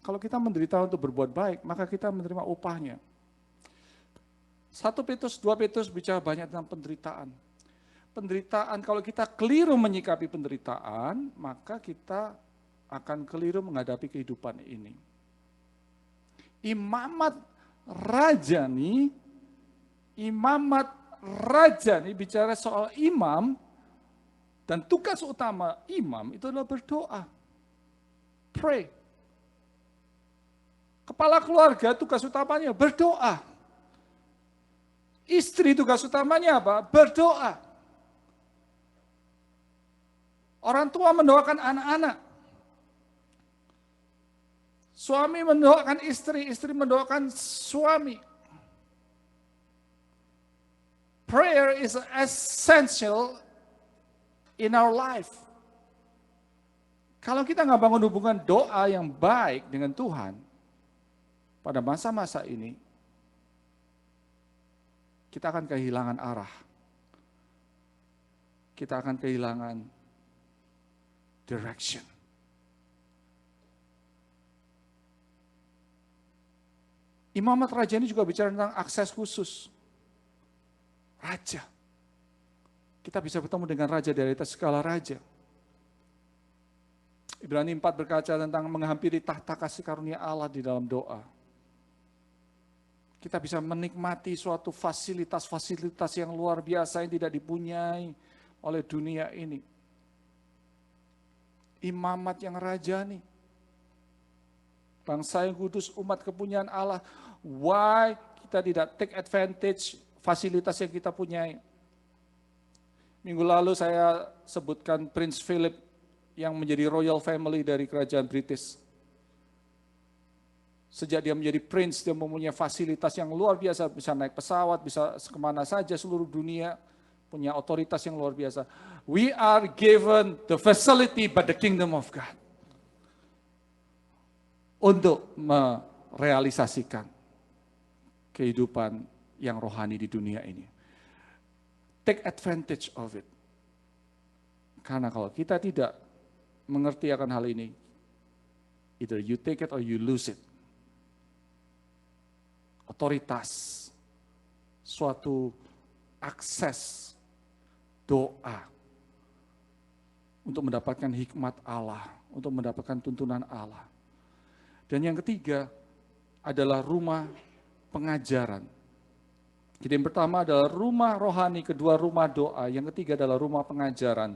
Kalau kita menderita untuk berbuat baik, maka kita menerima upahnya. 1 Petrus, 2 Petrus bicara banyak tentang penderitaan. Penderitaan, kalau kita keliru menyikapi penderitaan, maka kita akan keliru menghadapi kehidupan ini. Imamat raja nih bicara soal imam, dan tugas utama imam itu adalah berdoa. Pray. Kepala keluarga tugas utamanya berdoa. Istri tugas utamanya apa? Berdoa. Orang tua mendoakan anak-anak. Suami mendoakan istri, istri mendoakan suami. Prayer is essential in our life. Kalau kita nggak bangun hubungan doa yang baik dengan Tuhan, pada masa-masa ini, kita akan kehilangan arah. Kita akan kehilangan direction. Imamat raja ini juga bicara tentang akses khusus. Raja. Kita bisa bertemu dengan Raja dari atas segala raja. Ibrani 4 berkaca tentang menghampiri tahta kasih karunia Allah di dalam doa. Kita bisa menikmati suatu fasilitas-fasilitas yang luar biasa yang tidak dipunyai oleh dunia ini. Imamat yang rajani. Bangsa yang kudus, umat kepunyaan Allah. Why kita tidak take advantage fasilitas yang kita punyai? Minggu lalu saya sebutkan Prince Philip yang menjadi royal family dari kerajaan British. Sejak dia menjadi prince, dia mempunyai fasilitas yang luar biasa, bisa naik pesawat, bisa kemana saja seluruh dunia, punya otoritas yang luar biasa. We are given the facility by the kingdom of God untuk merealisasikan kehidupan yang rohani di dunia ini. Take advantage of it. Karena kalau kita tidak mengerti akan hal ini, either you take it or you lose it. Otoritas, suatu akses doa untuk mendapatkan hikmat Allah, untuk mendapatkan tuntunan Allah. Dan yang ketiga adalah rumah pengajaran. Jadi yang pertama adalah rumah rohani, kedua rumah doa, yang ketiga adalah rumah pengajaran.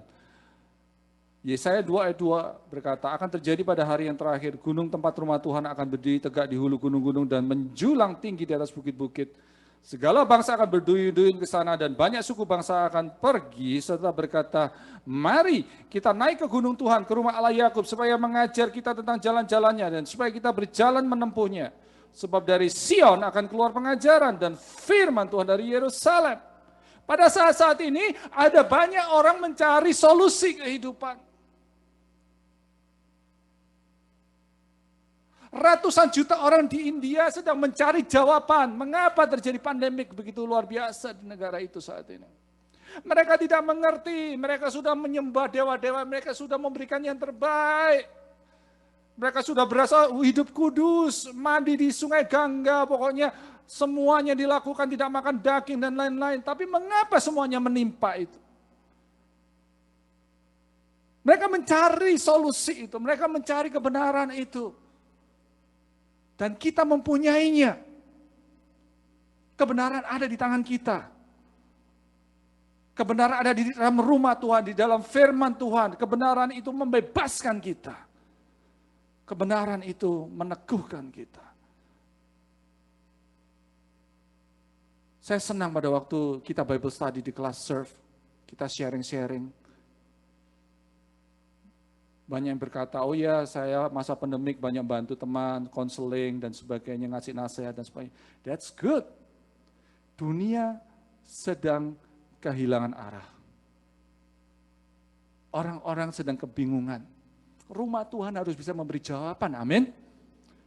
Yesaya 2 ayat 2 berkata, akan terjadi pada hari yang terakhir, gunung tempat rumah Tuhan akan berdiri tegak di hulu gunung-gunung dan menjulang tinggi di atas bukit-bukit. Segala bangsa akan berduyun-duyun ke sana dan banyak suku bangsa akan pergi serta berkata, mari kita naik ke gunung Tuhan, ke rumah Allah Yakub supaya mengajar kita tentang jalan-jalannya dan supaya kita berjalan menempuhnya. Sebab dari Sion akan keluar pengajaran dan firman Tuhan dari Yerusalem. Pada saat-saat ini ada banyak orang mencari solusi kehidupan. Ratusan juta orang di India sedang mencari jawaban mengapa terjadi pandemik begitu luar biasa di negara itu saat ini. Mereka tidak mengerti, mereka sudah menyembah dewa-dewa, mereka sudah memberikan yang terbaik. Mereka sudah berasa hidup kudus, mandi di sungai Gangga, pokoknya semuanya dilakukan, tidak makan daging dan lain-lain. Tapi mengapa semuanya menimpa itu? Mereka mencari solusi itu, mereka mencari kebenaran itu. Dan kita mempunyainya. Kebenaran ada di tangan kita. Kebenaran ada di dalam rumah Tuhan, di dalam firman Tuhan. Kebenaran itu membebaskan kita. Kebenaran itu meneguhkan kita. Saya senang pada waktu kita Bible study di kelas Serve. Kita sharing-sharing. Banyak yang berkata, oh ya saya masa pandemik banyak bantu teman, konseling dan sebagainya, ngasih nasihat dan sebagainya. That's good. Dunia sedang kehilangan arah. Orang-orang sedang kebingungan. Rumah Tuhan harus bisa memberi jawaban, amin.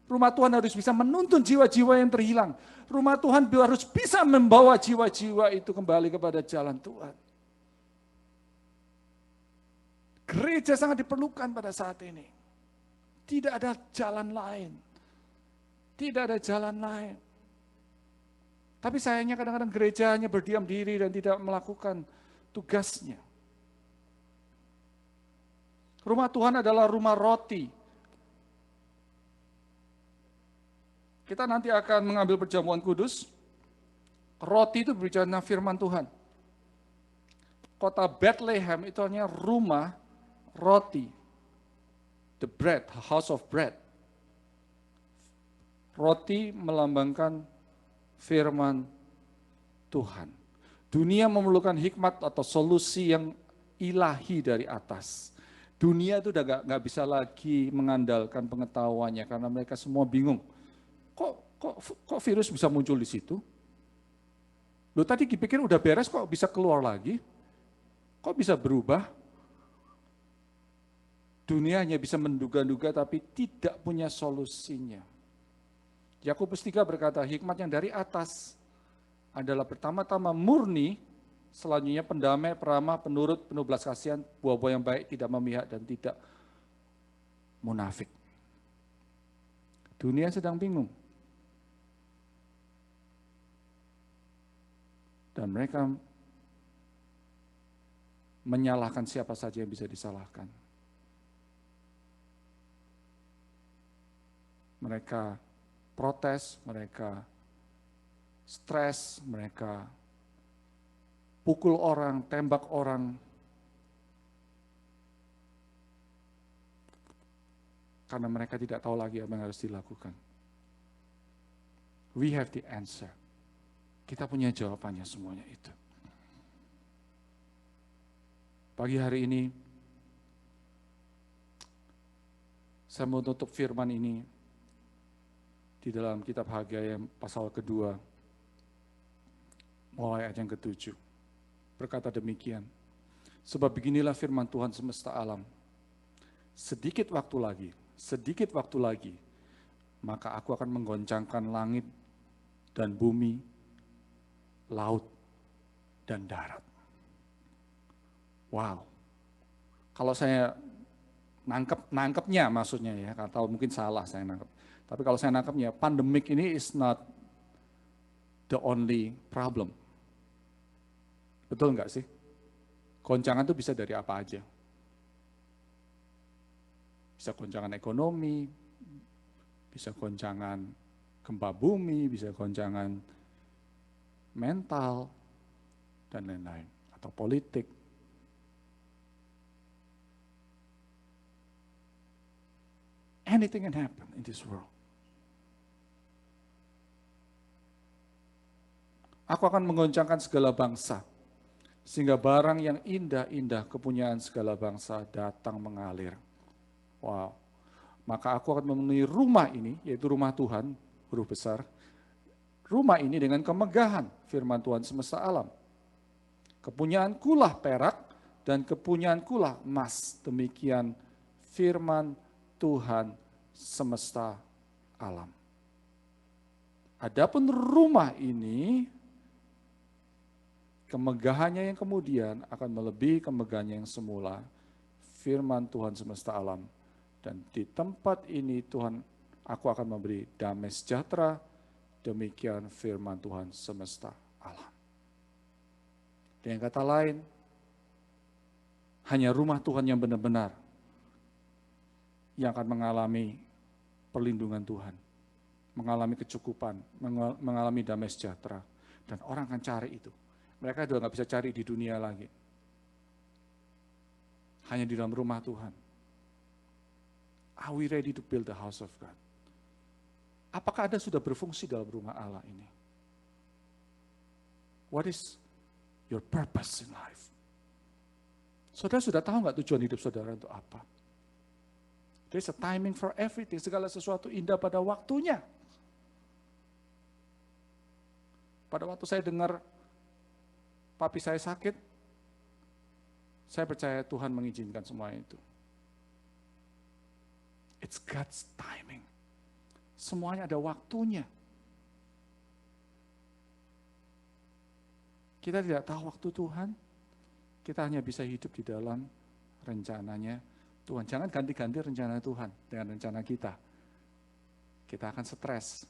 Rumah Tuhan harus bisa menuntun jiwa-jiwa yang terhilang. Rumah Tuhan harus bisa membawa jiwa-jiwa itu kembali kepada jalan Tuhan. Gereja sangat diperlukan pada saat ini. Tidak ada jalan lain. Tidak ada jalan lain. Tapi sayangnya kadang-kadang gereja hanya berdiam diri dan tidak melakukan tugasnya. Rumah Tuhan adalah rumah roti. Kita nanti akan mengambil perjamuan kudus. Roti itu berbicara firman Tuhan. Kota Bethlehem itu hanya rumah roti, the bread, house of bread. Roti melambangkan firman Tuhan. Dunia memerlukan hikmat atau solusi yang ilahi dari atas. Dunia itu udah nggak bisa lagi mengandalkan pengetahuannya karena mereka semua bingung. Kok virus bisa muncul di situ? Loh tadi dipikir udah beres kok bisa keluar lagi? Kok bisa berubah? Dunia hanya bisa menduga-duga tapi tidak punya solusinya. Yakobus 3 berkata, hikmat yang dari atas adalah pertama-tama murni, selanjutnya pendamai, peramah, penurut, penuh belas kasihan, buah-buah yang baik, tidak memihak dan tidak munafik. Dunia sedang bingung. Dan mereka menyalahkan siapa saja yang bisa disalahkan. Mereka protes, mereka stres, mereka pukul orang, tembak orang, karena mereka tidak tahu lagi apa yang harus dilakukan. We have the answer. Kita punya jawabannya semuanya itu. Pagi hari ini, saya mau tutup firman ini di dalam kitab Hagai pasal kedua, mulai ayat yang ke-7. Berkata demikian, sebab beginilah firman Tuhan semesta alam, sedikit waktu lagi, maka aku akan menggoncangkan langit dan bumi, laut dan darat. Wow, kalau saya nangkepnya maksudnya ya, atau mungkin salah saya nangkep. Tapi kalau saya nangkepnya, pandemik ini is not the only problem. Betul nggak sih? Goncangan itu bisa dari apa aja. Bisa goncangan ekonomi, bisa goncangan gempa bumi, bisa goncangan mental, dan lain-lain. Atau politik. Anything can happen in this world. Aku akan menggoncangkan segala bangsa, sehingga barang yang indah-indah kepunyaan segala bangsa datang mengalir. Wow. Maka aku akan memenuhi rumah ini, yaitu rumah Tuhan, huruf besar, rumah ini dengan kemegahan firman Tuhan semesta alam. Kepunyaankulah perak dan kepunyaankulah emas. Demikian firman Tuhan semesta alam. Adapun rumah ini, kemegahannya yang kemudian akan melebihi kemegahannya yang semula, firman Tuhan semesta alam. Dan di tempat ini Tuhan, aku akan memberi damai sejahtera, demikian firman Tuhan semesta alam. Dengan kata lain, hanya rumah Tuhan yang benar-benar yang akan mengalami perlindungan Tuhan, mengalami kecukupan, mengalami damai sejahtera. Dan orang akan cari itu. Mereka juga nggak bisa cari di dunia lagi. Hanya di dalam rumah Tuhan. Are we ready to build the house of God? Apakah Anda sudah berfungsi dalam rumah Allah ini? What is your purpose in life? Saudara sudah tahu nggak tujuan hidup saudara untuk apa? There's a timing for everything. Segala sesuatu indah pada waktunya. Pada waktu saya dengar papi saya sakit, saya percaya Tuhan mengizinkan semua itu. It's God's timing. Semuanya ada waktunya. Kita tidak tahu waktu Tuhan, kita hanya bisa hidup di dalam rencananya Tuhan. Jangan ganti-ganti rencana Tuhan dengan rencana kita. Kita akan stres.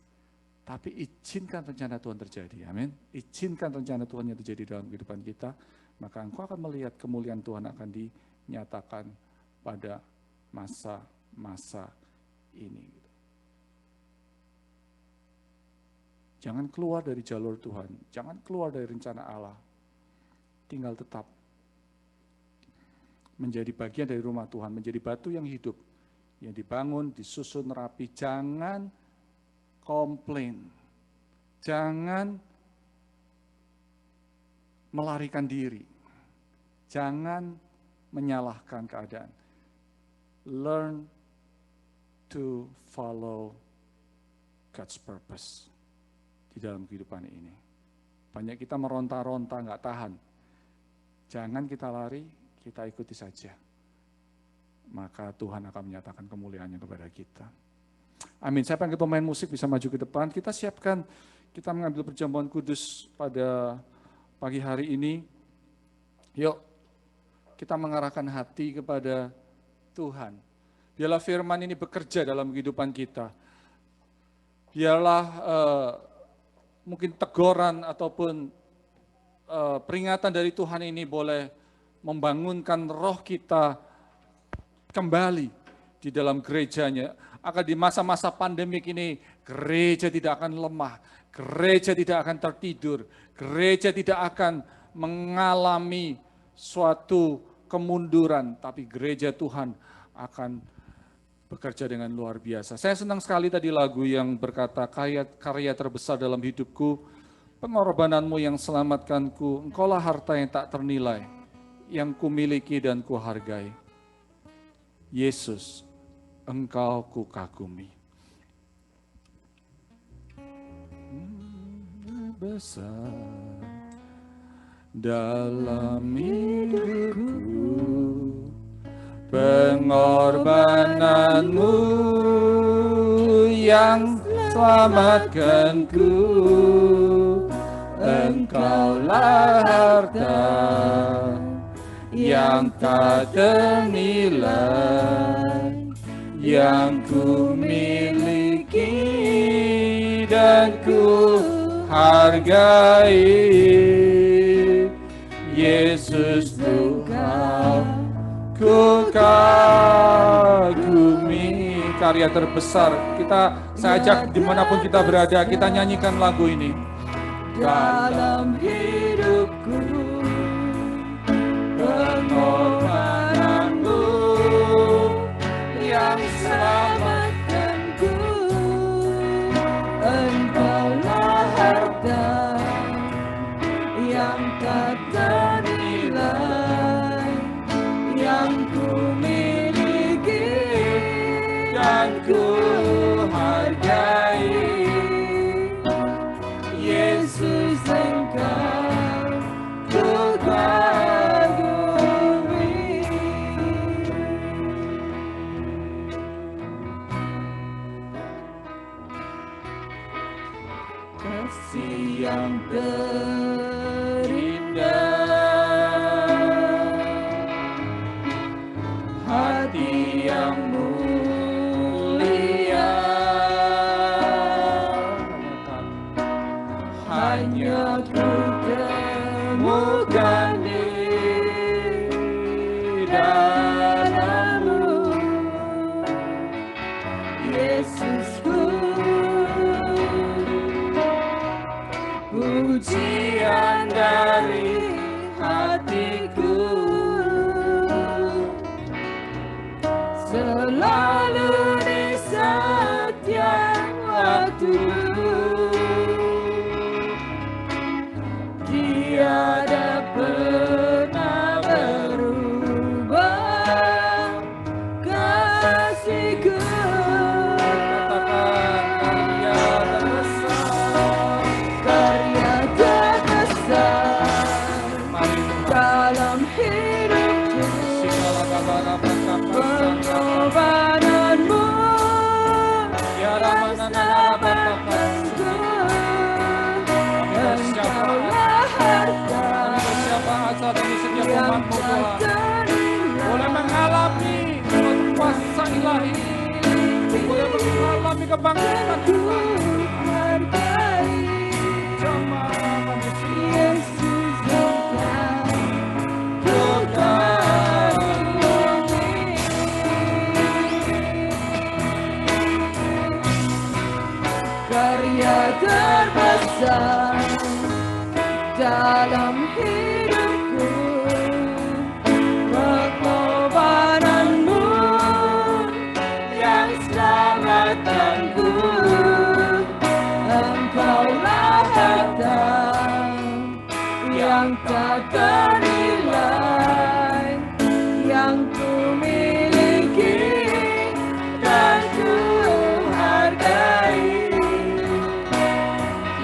Tapi izinkan rencana Tuhan terjadi. Amin. Izinkan rencana Tuhan yang terjadi dalam kehidupan kita. Maka engkau akan melihat kemuliaan Tuhan akan dinyatakan pada masa-masa ini. Jangan keluar dari jalur Tuhan. Jangan keluar dari rencana Allah. Tinggal tetap menjadi bagian dari rumah Tuhan, menjadi batu yang hidup, yang dibangun, disusun rapi. Jangan komplain, jangan melarikan diri, jangan menyalahkan keadaan. Learn to follow God's purpose di dalam kehidupan ini. Banyak kita meronta-ronta, nggak tahan. Jangan kita lari, kita ikuti saja. Maka Tuhan akan menyatakan kemuliaannya kepada kita. Amin. Saya panggil pemain musik bisa maju ke depan. Kita siapkan, kita mengambil perjamuan kudus pada pagi hari ini. Yuk, kita mengarahkan hati kepada Tuhan. Biarlah firman ini bekerja dalam kehidupan kita. Biarlah mungkin teguran ataupun peringatan dari Tuhan ini boleh membangunkan roh kita kembali di dalam gerejanya. Agar di masa-masa pandemik ini, gereja tidak akan lemah, gereja tidak akan tertidur, gereja tidak akan mengalami suatu kemunduran, tapi gereja Tuhan akan bekerja dengan luar biasa. Saya senang sekali tadi lagu yang berkata, karya terbesar dalam hidupku, pengorbananmu yang selamatkanku, engkaulah harta yang tak ternilai, yang kumiliki dan kuhargai. Yesus, engkau kukagumi. Besar dalam hidupku, pengorbananmu yang selamatkanku, engkaulah harta yang tak ternilai, yang ku miliki dan ku hargai. Yesus, engkau ku kagumi. Karya terbesar. Saya ajak dimanapun kita berada, kita nyanyikan lagu ini. Dalam hidupku, pengorbananmu yang selamatkanku, engkaulah harta yang tak ternilai, yang ku miliki dan ku hargai. Yesus, engkau ku kagumi. Kasih yang terindah, hati yang mulia, hanya ku temukan di dalam-Mu. Yesusku, pujian dari hatiku, selalu di setiap waktu, tiada pernah berubah kasih-Ku. Karya terbesar dalam hidupku, pengorbananmu yang selamatkanku, engkaulah harta yang tak ternilai, boleh mengalami kuasa ilahi, boleh mengalami kebangkitan Tuhan. Yesus, engkau kagumi. Karya terbesar dalam hidupku, pengorbananmu yang selamatkanku, engkaulah harta yang tak ternilai, yang ku miliki dan ku hargai.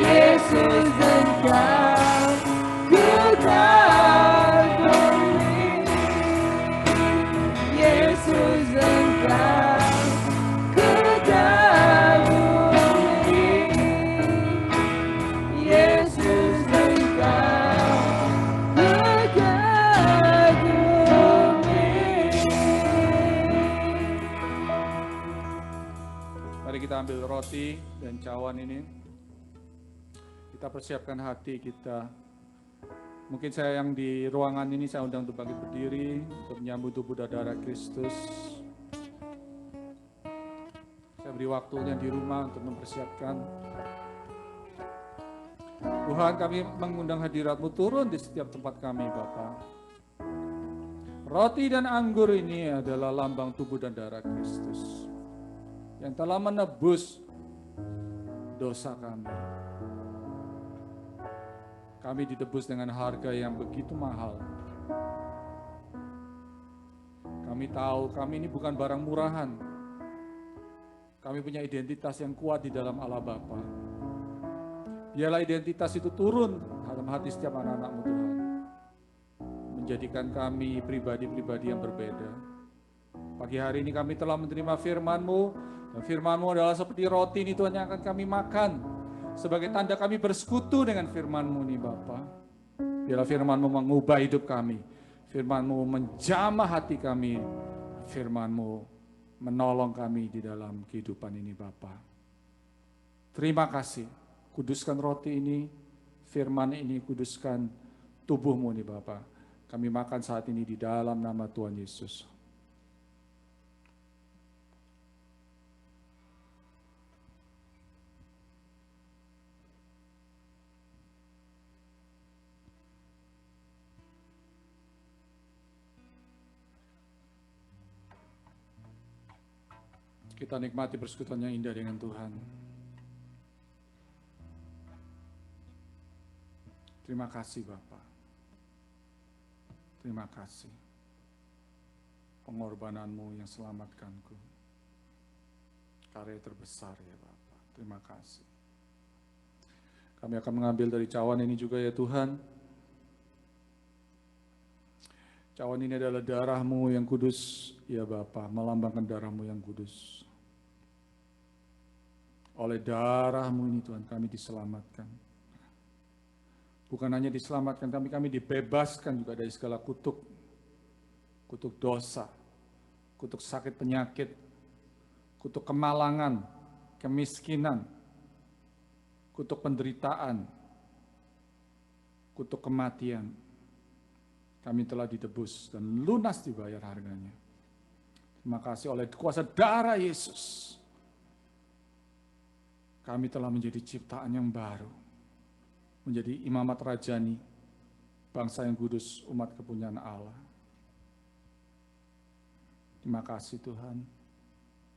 Yesus, engkau ku kagumi. Yesus, engkau ku kagumi. Yesus, engkau ku kagumi. Mari kita ambil roti dan cawan ini. Kita persiapkan hati kita Mungkin saya yang di ruangan ini saya undang untuk bangkit berdiri untuk menyambut tubuh dan darah Kristus. Saya beri waktunya di rumah untuk mempersiapkan. Tuhan, kami mengundang hadirat-Mu turun di setiap tempat kami, Bapa. Roti dan anggur ini adalah lambang tubuh dan darah Kristus yang telah menebus dosa kami. Kami ditebus dengan harga yang begitu mahal. Kami tahu kami ini bukan barang murahan. Kami punya identitas yang kuat di dalam Allah Bapa. Biarlah identitas itu turun dalam hati setiap anak-anak-Mu Tuhan. Menjadikan kami pribadi-pribadi yang berbeda. Pagi hari ini kami telah menerima firman-Mu. Dan firman-Mu adalah seperti roti ini Tuhan yang akan kami makan. Sebagai tanda kami bersekutu dengan firman-Mu nih Bapa. Biarlah firman-Mu mengubah hidup kami. Firman-Mu menjamah hati kami. Firman-Mu menolong kami di dalam kehidupan ini Bapa. Terima kasih. Kuduskan roti ini, firman ini, kuduskan tubuh-Mu nih Bapa. Kami makan saat ini di dalam nama Tuhan Yesus. Kita nikmati persekutuan yang indah dengan Tuhan. Terima kasih Bapa. Terima kasih. Pengorbanan-Mu yang selamatkanku. Karya terbesar ya Bapa. Terima kasih. Kami akan mengambil dari cawan ini juga ya Tuhan. Cawan ini adalah darah-Mu yang kudus ya Bapa. Melambangkan darah-Mu yang kudus. Oleh darah-Mu ini Tuhan kami diselamatkan. Bukan hanya diselamatkan, tapi kami dibebaskan juga dari segala kutuk. Kutuk dosa, kutuk sakit penyakit, kutuk kemalangan, kemiskinan, kutuk penderitaan, kutuk kematian. Kami telah ditebus dan lunas dibayar harganya. Terima kasih oleh kuasa darah Yesus. Kami telah menjadi ciptaan yang baru. Menjadi imamat rajani, bangsa yang kudus, umat kepunyaan Allah. Terima kasih Tuhan.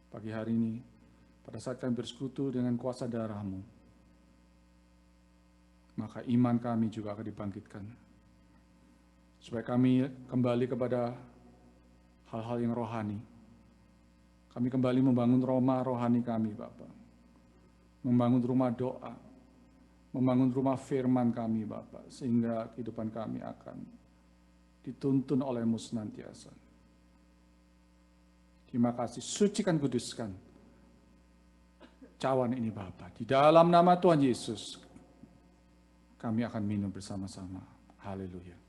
Pagi hari ini, pada saat kami bersekutu dengan kuasa darah-Mu, maka iman kami juga akan dibangkitkan. Supaya kami kembali kepada hal-hal yang rohani. Kami kembali membangun rumah rohani kami, Bapak. Membangun rumah doa. Membangun rumah firman kami, Bapak. Sehingga kehidupan kami akan dituntun oleh-Mu senantiasa. Terima kasih, sucikan, kuduskan cawan ini, Bapak. Di dalam nama Tuhan Yesus, kami akan minum bersama-sama. Haleluya.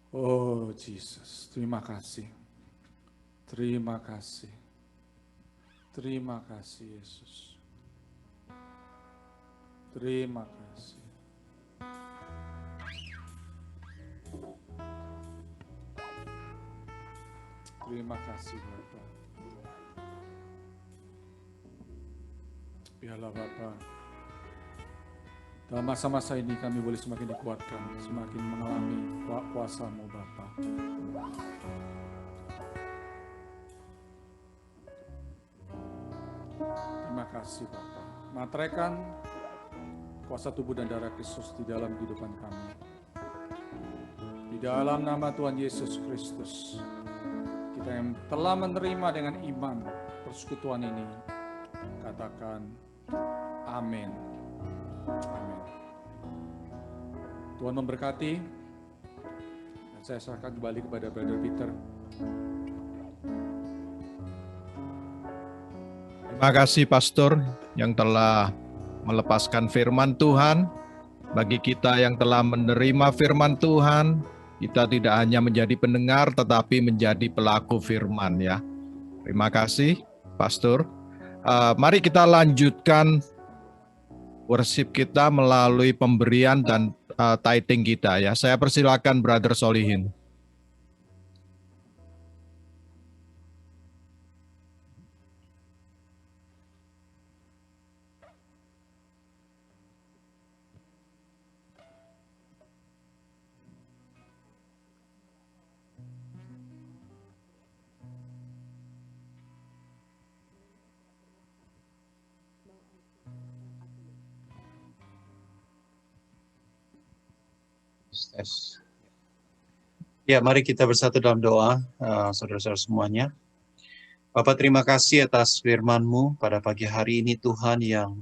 Oh Jesus, terima kasih. Terima kasih. Terima kasih Yesus. Terima kasih. Terima kasih Bapak. Biarlah Bapak, dalam masa-masa ini kami boleh semakin dikuatkan, semakin mengalami kuasa-Mu Bapa. Terima kasih Bapa. Materaikan kuasa tubuh dan darah Kristus di dalam kehidupan kami. Di dalam nama Tuhan Yesus Kristus, kita yang telah menerima dengan iman persekutuan ini, katakan amin. Amin. Tuhan memberkati. Dan saya serahkan kembali kepada Brother Peter. Terima kasih Pastor yang telah melepaskan firman Tuhan. Bagi kita yang telah menerima firman Tuhan, kita tidak hanya menjadi pendengar tetapi menjadi pelaku firman ya. Terima kasih, Pastor. Mari kita lanjutkan worship kita melalui pemberian dan tithing kita ya. Saya persilakan Brother Solihin. Ya, mari kita bersatu dalam doa, saudara-saudara semuanya. Bapak, terima kasih atas firman-Mu pada pagi hari ini, Tuhan, yang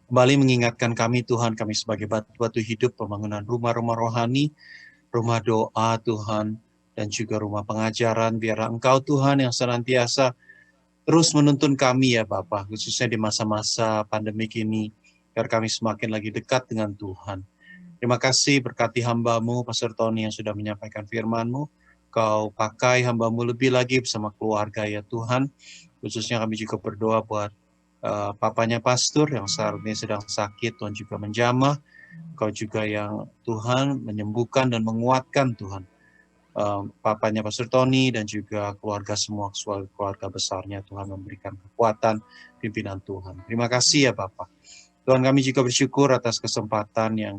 kembali mengingatkan kami, Tuhan, kami sebagai batu-batu hidup, pembangunan rumah-rumah rohani, rumah doa, Tuhan, dan juga rumah pengajaran. Biarlah Engkau, Tuhan, yang senantiasa terus menuntun kami, ya Bapak, khususnya di masa-masa pandemik ini, biar kami semakin lagi dekat dengan Tuhan. Terima kasih, berkati hamba-Mu, Pastor Tony, yang sudah menyampaikan firman-Mu. Kau pakai hamba-Mu lebih lagi bersama keluarga, ya Tuhan. Khususnya kami juga berdoa buat papanya Pastor yang saat ini sedang sakit, Tuhan juga menjamah. Kau juga yang Tuhan menyembuhkan dan menguatkan, Tuhan. Papanya Pastor Tony dan juga keluarga semua, keluarga besarnya, Tuhan memberikan kekuatan pimpinan Tuhan. Terima kasih ya Bapak. Tuhan, kami juga bersyukur atas kesempatan yang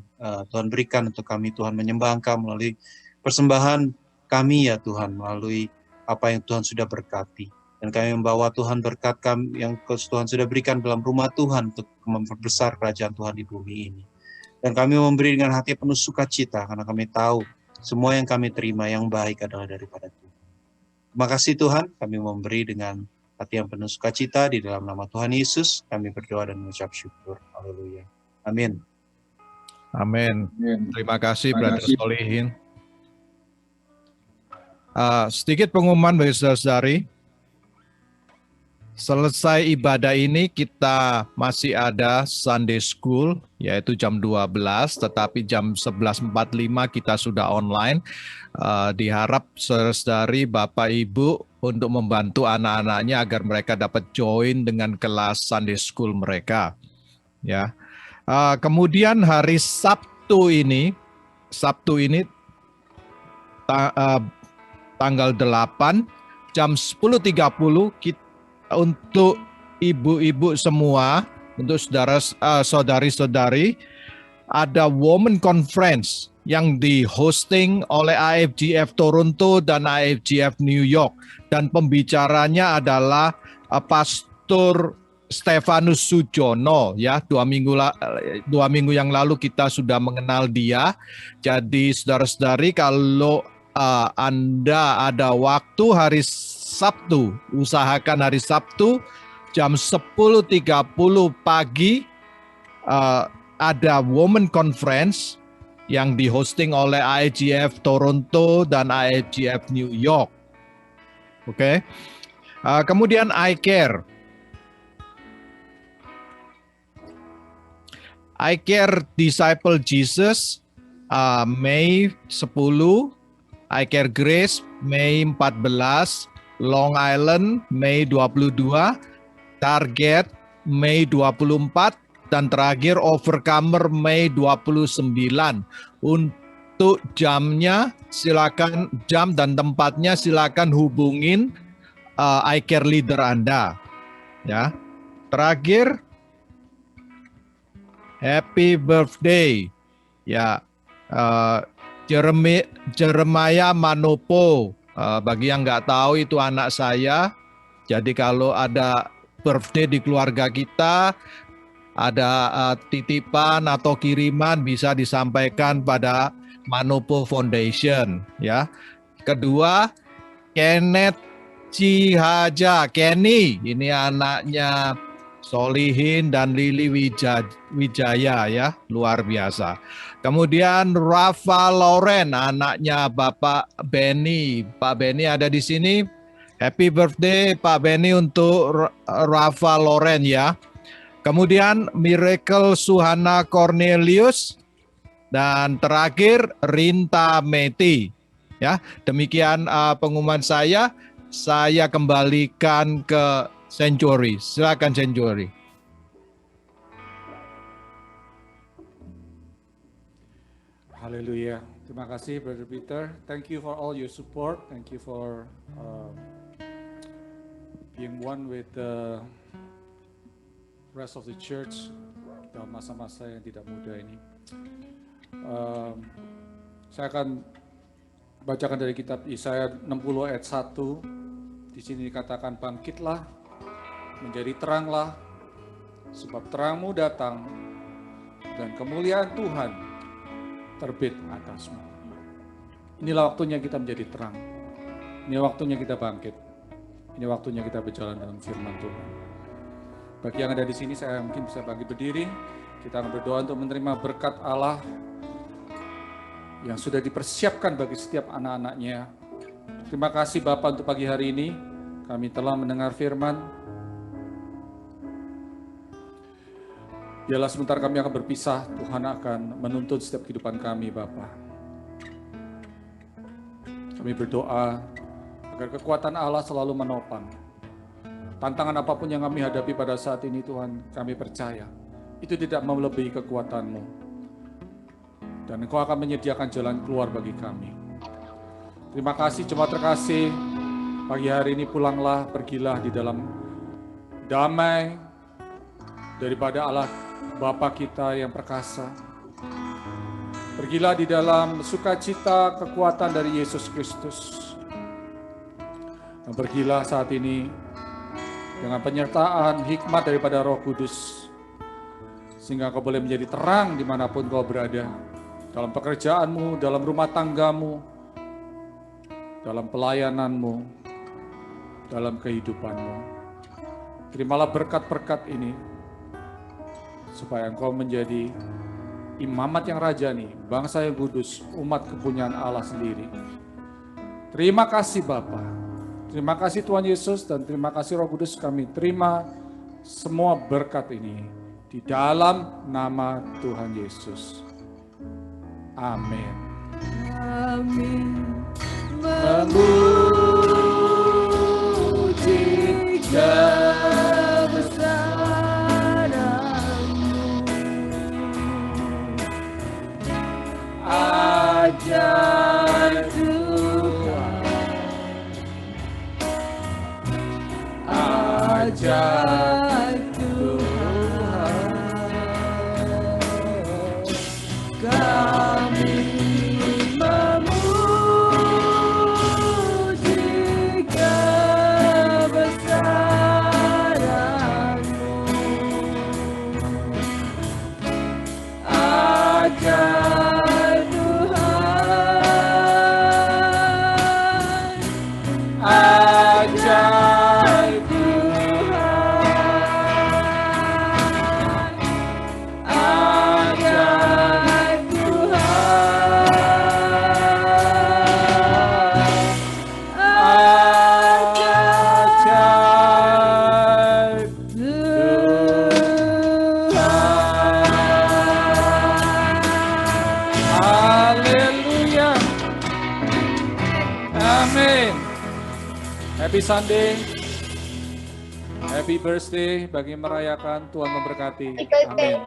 Tuhan berikan untuk kami, Tuhan, menyembah Engkau melalui persembahan kami, ya Tuhan, melalui apa yang Tuhan sudah berkati. Dan kami membawa Tuhan berkat kami yang Tuhan sudah berikan dalam rumah Tuhan untuk memperbesar kerajaan Tuhan di bumi ini. Dan kami memberi dengan hati penuh sukacita, karena kami tahu semua yang kami terima yang baik adalah daripada Tuhan. Terima kasih Tuhan, kami memberi dengan hati yang penuh sukacita di dalam nama Tuhan Yesus, kami berdoa dan mengucap syukur. Haleluya. Amin. Amin. Terima kasih, Brother Solihin. Sedikit pengumuman bagi saudara-saudari. Selesai ibadah ini kita masih ada Sunday School, yaitu jam 12, tetapi jam 11.45 kita sudah online. Diharap saudara-saudari, Bapak Ibu untuk membantu anak-anaknya agar mereka dapat join dengan kelas Sunday School mereka. Ya. Kemudian hari Sabtu ini tanggal 8 jam 10.30 kita untuk ibu-ibu semua, untuk saudari-saudari, ada Women Conference yang di-hosting oleh IFGF Toronto dan IFGF New York. Dan pembicaranya adalah Pastor Stefanus Sujono. Ya, 2 minggu yang lalu kita sudah mengenal dia. Jadi saudara-saudari, kalau Anda ada waktu hari Sabtu, usahakan hari Sabtu jam 10.30 pagi ada Women Conference yang di-hosting oleh IFGF Toronto dan IFGF New York. Oke. Kemudian iCare Disciple Jesus Mei 10, iCare Grace Mei 14, Long Island Mei 22, Target Mei 24, dan terakhir Overcomer Mei 29. Untuk jamnya silakan, jam dan tempatnya silakan hubungin iCare leader Anda. Ya. Terakhir, happy birthday ya Jeremiah Manopo. Bagi yang nggak tahu, itu anak saya. Jadi kalau ada birthday di keluarga kita, ada titipan atau kiriman, bisa disampaikan pada Manopo Foundation. Ya. Kedua, Kenneth Cihaja, Kenny, ini anaknya Solihin dan Lili Wijaya, ya, luar biasa. Kemudian Rafa Loren, anaknya Bapak Benny. Pak Benny ada di sini. Happy birthday Pak Benny untuk Rafa Loren ya. Kemudian Miracle Suhana Cornelius, dan terakhir Rinta Meti. Ya, demikian pengumuman saya. saya kembalikan ke Century. Silakan Century. Haleluya. Terima kasih Brother Peter. Thank you for all your support. Thank you for being one with the rest of the church dalam masa-masa yang tidak mudah ini. Saya akan bacakan dari kitab Yesaya 60 ayat 1. Di sini dikatakan, bangkitlah, menjadi teranglah, sebab terangmu datang dan kemuliaan Tuhan terbit atasmu. Inilah waktunya kita menjadi terang. Ini waktunya kita bangkit. Ini waktunya kita berjalan dalam firman Tuhan. Bagi yang ada di sini, saya mungkin bisa bangkit berdiri. Kita akan berdoa untuk menerima berkat Allah yang sudah dipersiapkan bagi setiap anak-anaknya. Terima kasih Bapak untuk pagi hari ini. Kami telah mendengar firman. Biarlah sebentar kami akan berpisah, Tuhan akan menuntun setiap kehidupan kami, Bapa. Kami berdoa agar kekuatan Allah selalu menopang. Tantangan apapun yang kami hadapi pada saat ini, Tuhan, kami percaya itu tidak melebihi kekuatan-Mu. Dan Engkau akan menyediakan jalan keluar bagi kami. Terima kasih, jemaat terkasih. Pagi hari ini pulanglah, pergilah di dalam damai daripada Allah Bapa kita yang perkasa. Pergilah di dalam sukacita kekuatan dari Yesus Kristus. Dan pergilah saat ini dengan penyertaan hikmat daripada Roh Kudus. Sehingga kau boleh menjadi terang dimanapun kau berada. Dalam pekerjaanmu, dalam rumah tanggamu, dalam pelayananmu, dalam kehidupanmu. Terimalah berkat-berkat ini, supaya engkau menjadi imamat yang rajani, bangsa yang kudus, umat kepunyaan Allah sendiri. Terima kasih Bapa, terima kasih Tuhan Yesus, dan terima kasih Roh Kudus. Kami terima semua berkat ini di dalam nama Tuhan Yesus. Amin. Amin. Memuji Ajar Tuhan, ajar Tuhan, kami memuji kebesaran-Mu. Ajar ajaib Tuhan, ajaib Tuhan, ajaib Tuhan. Haleluya. Amin. Happy Sunday, happy birthday bagi merayakan. Tuhan memberkati. Amin.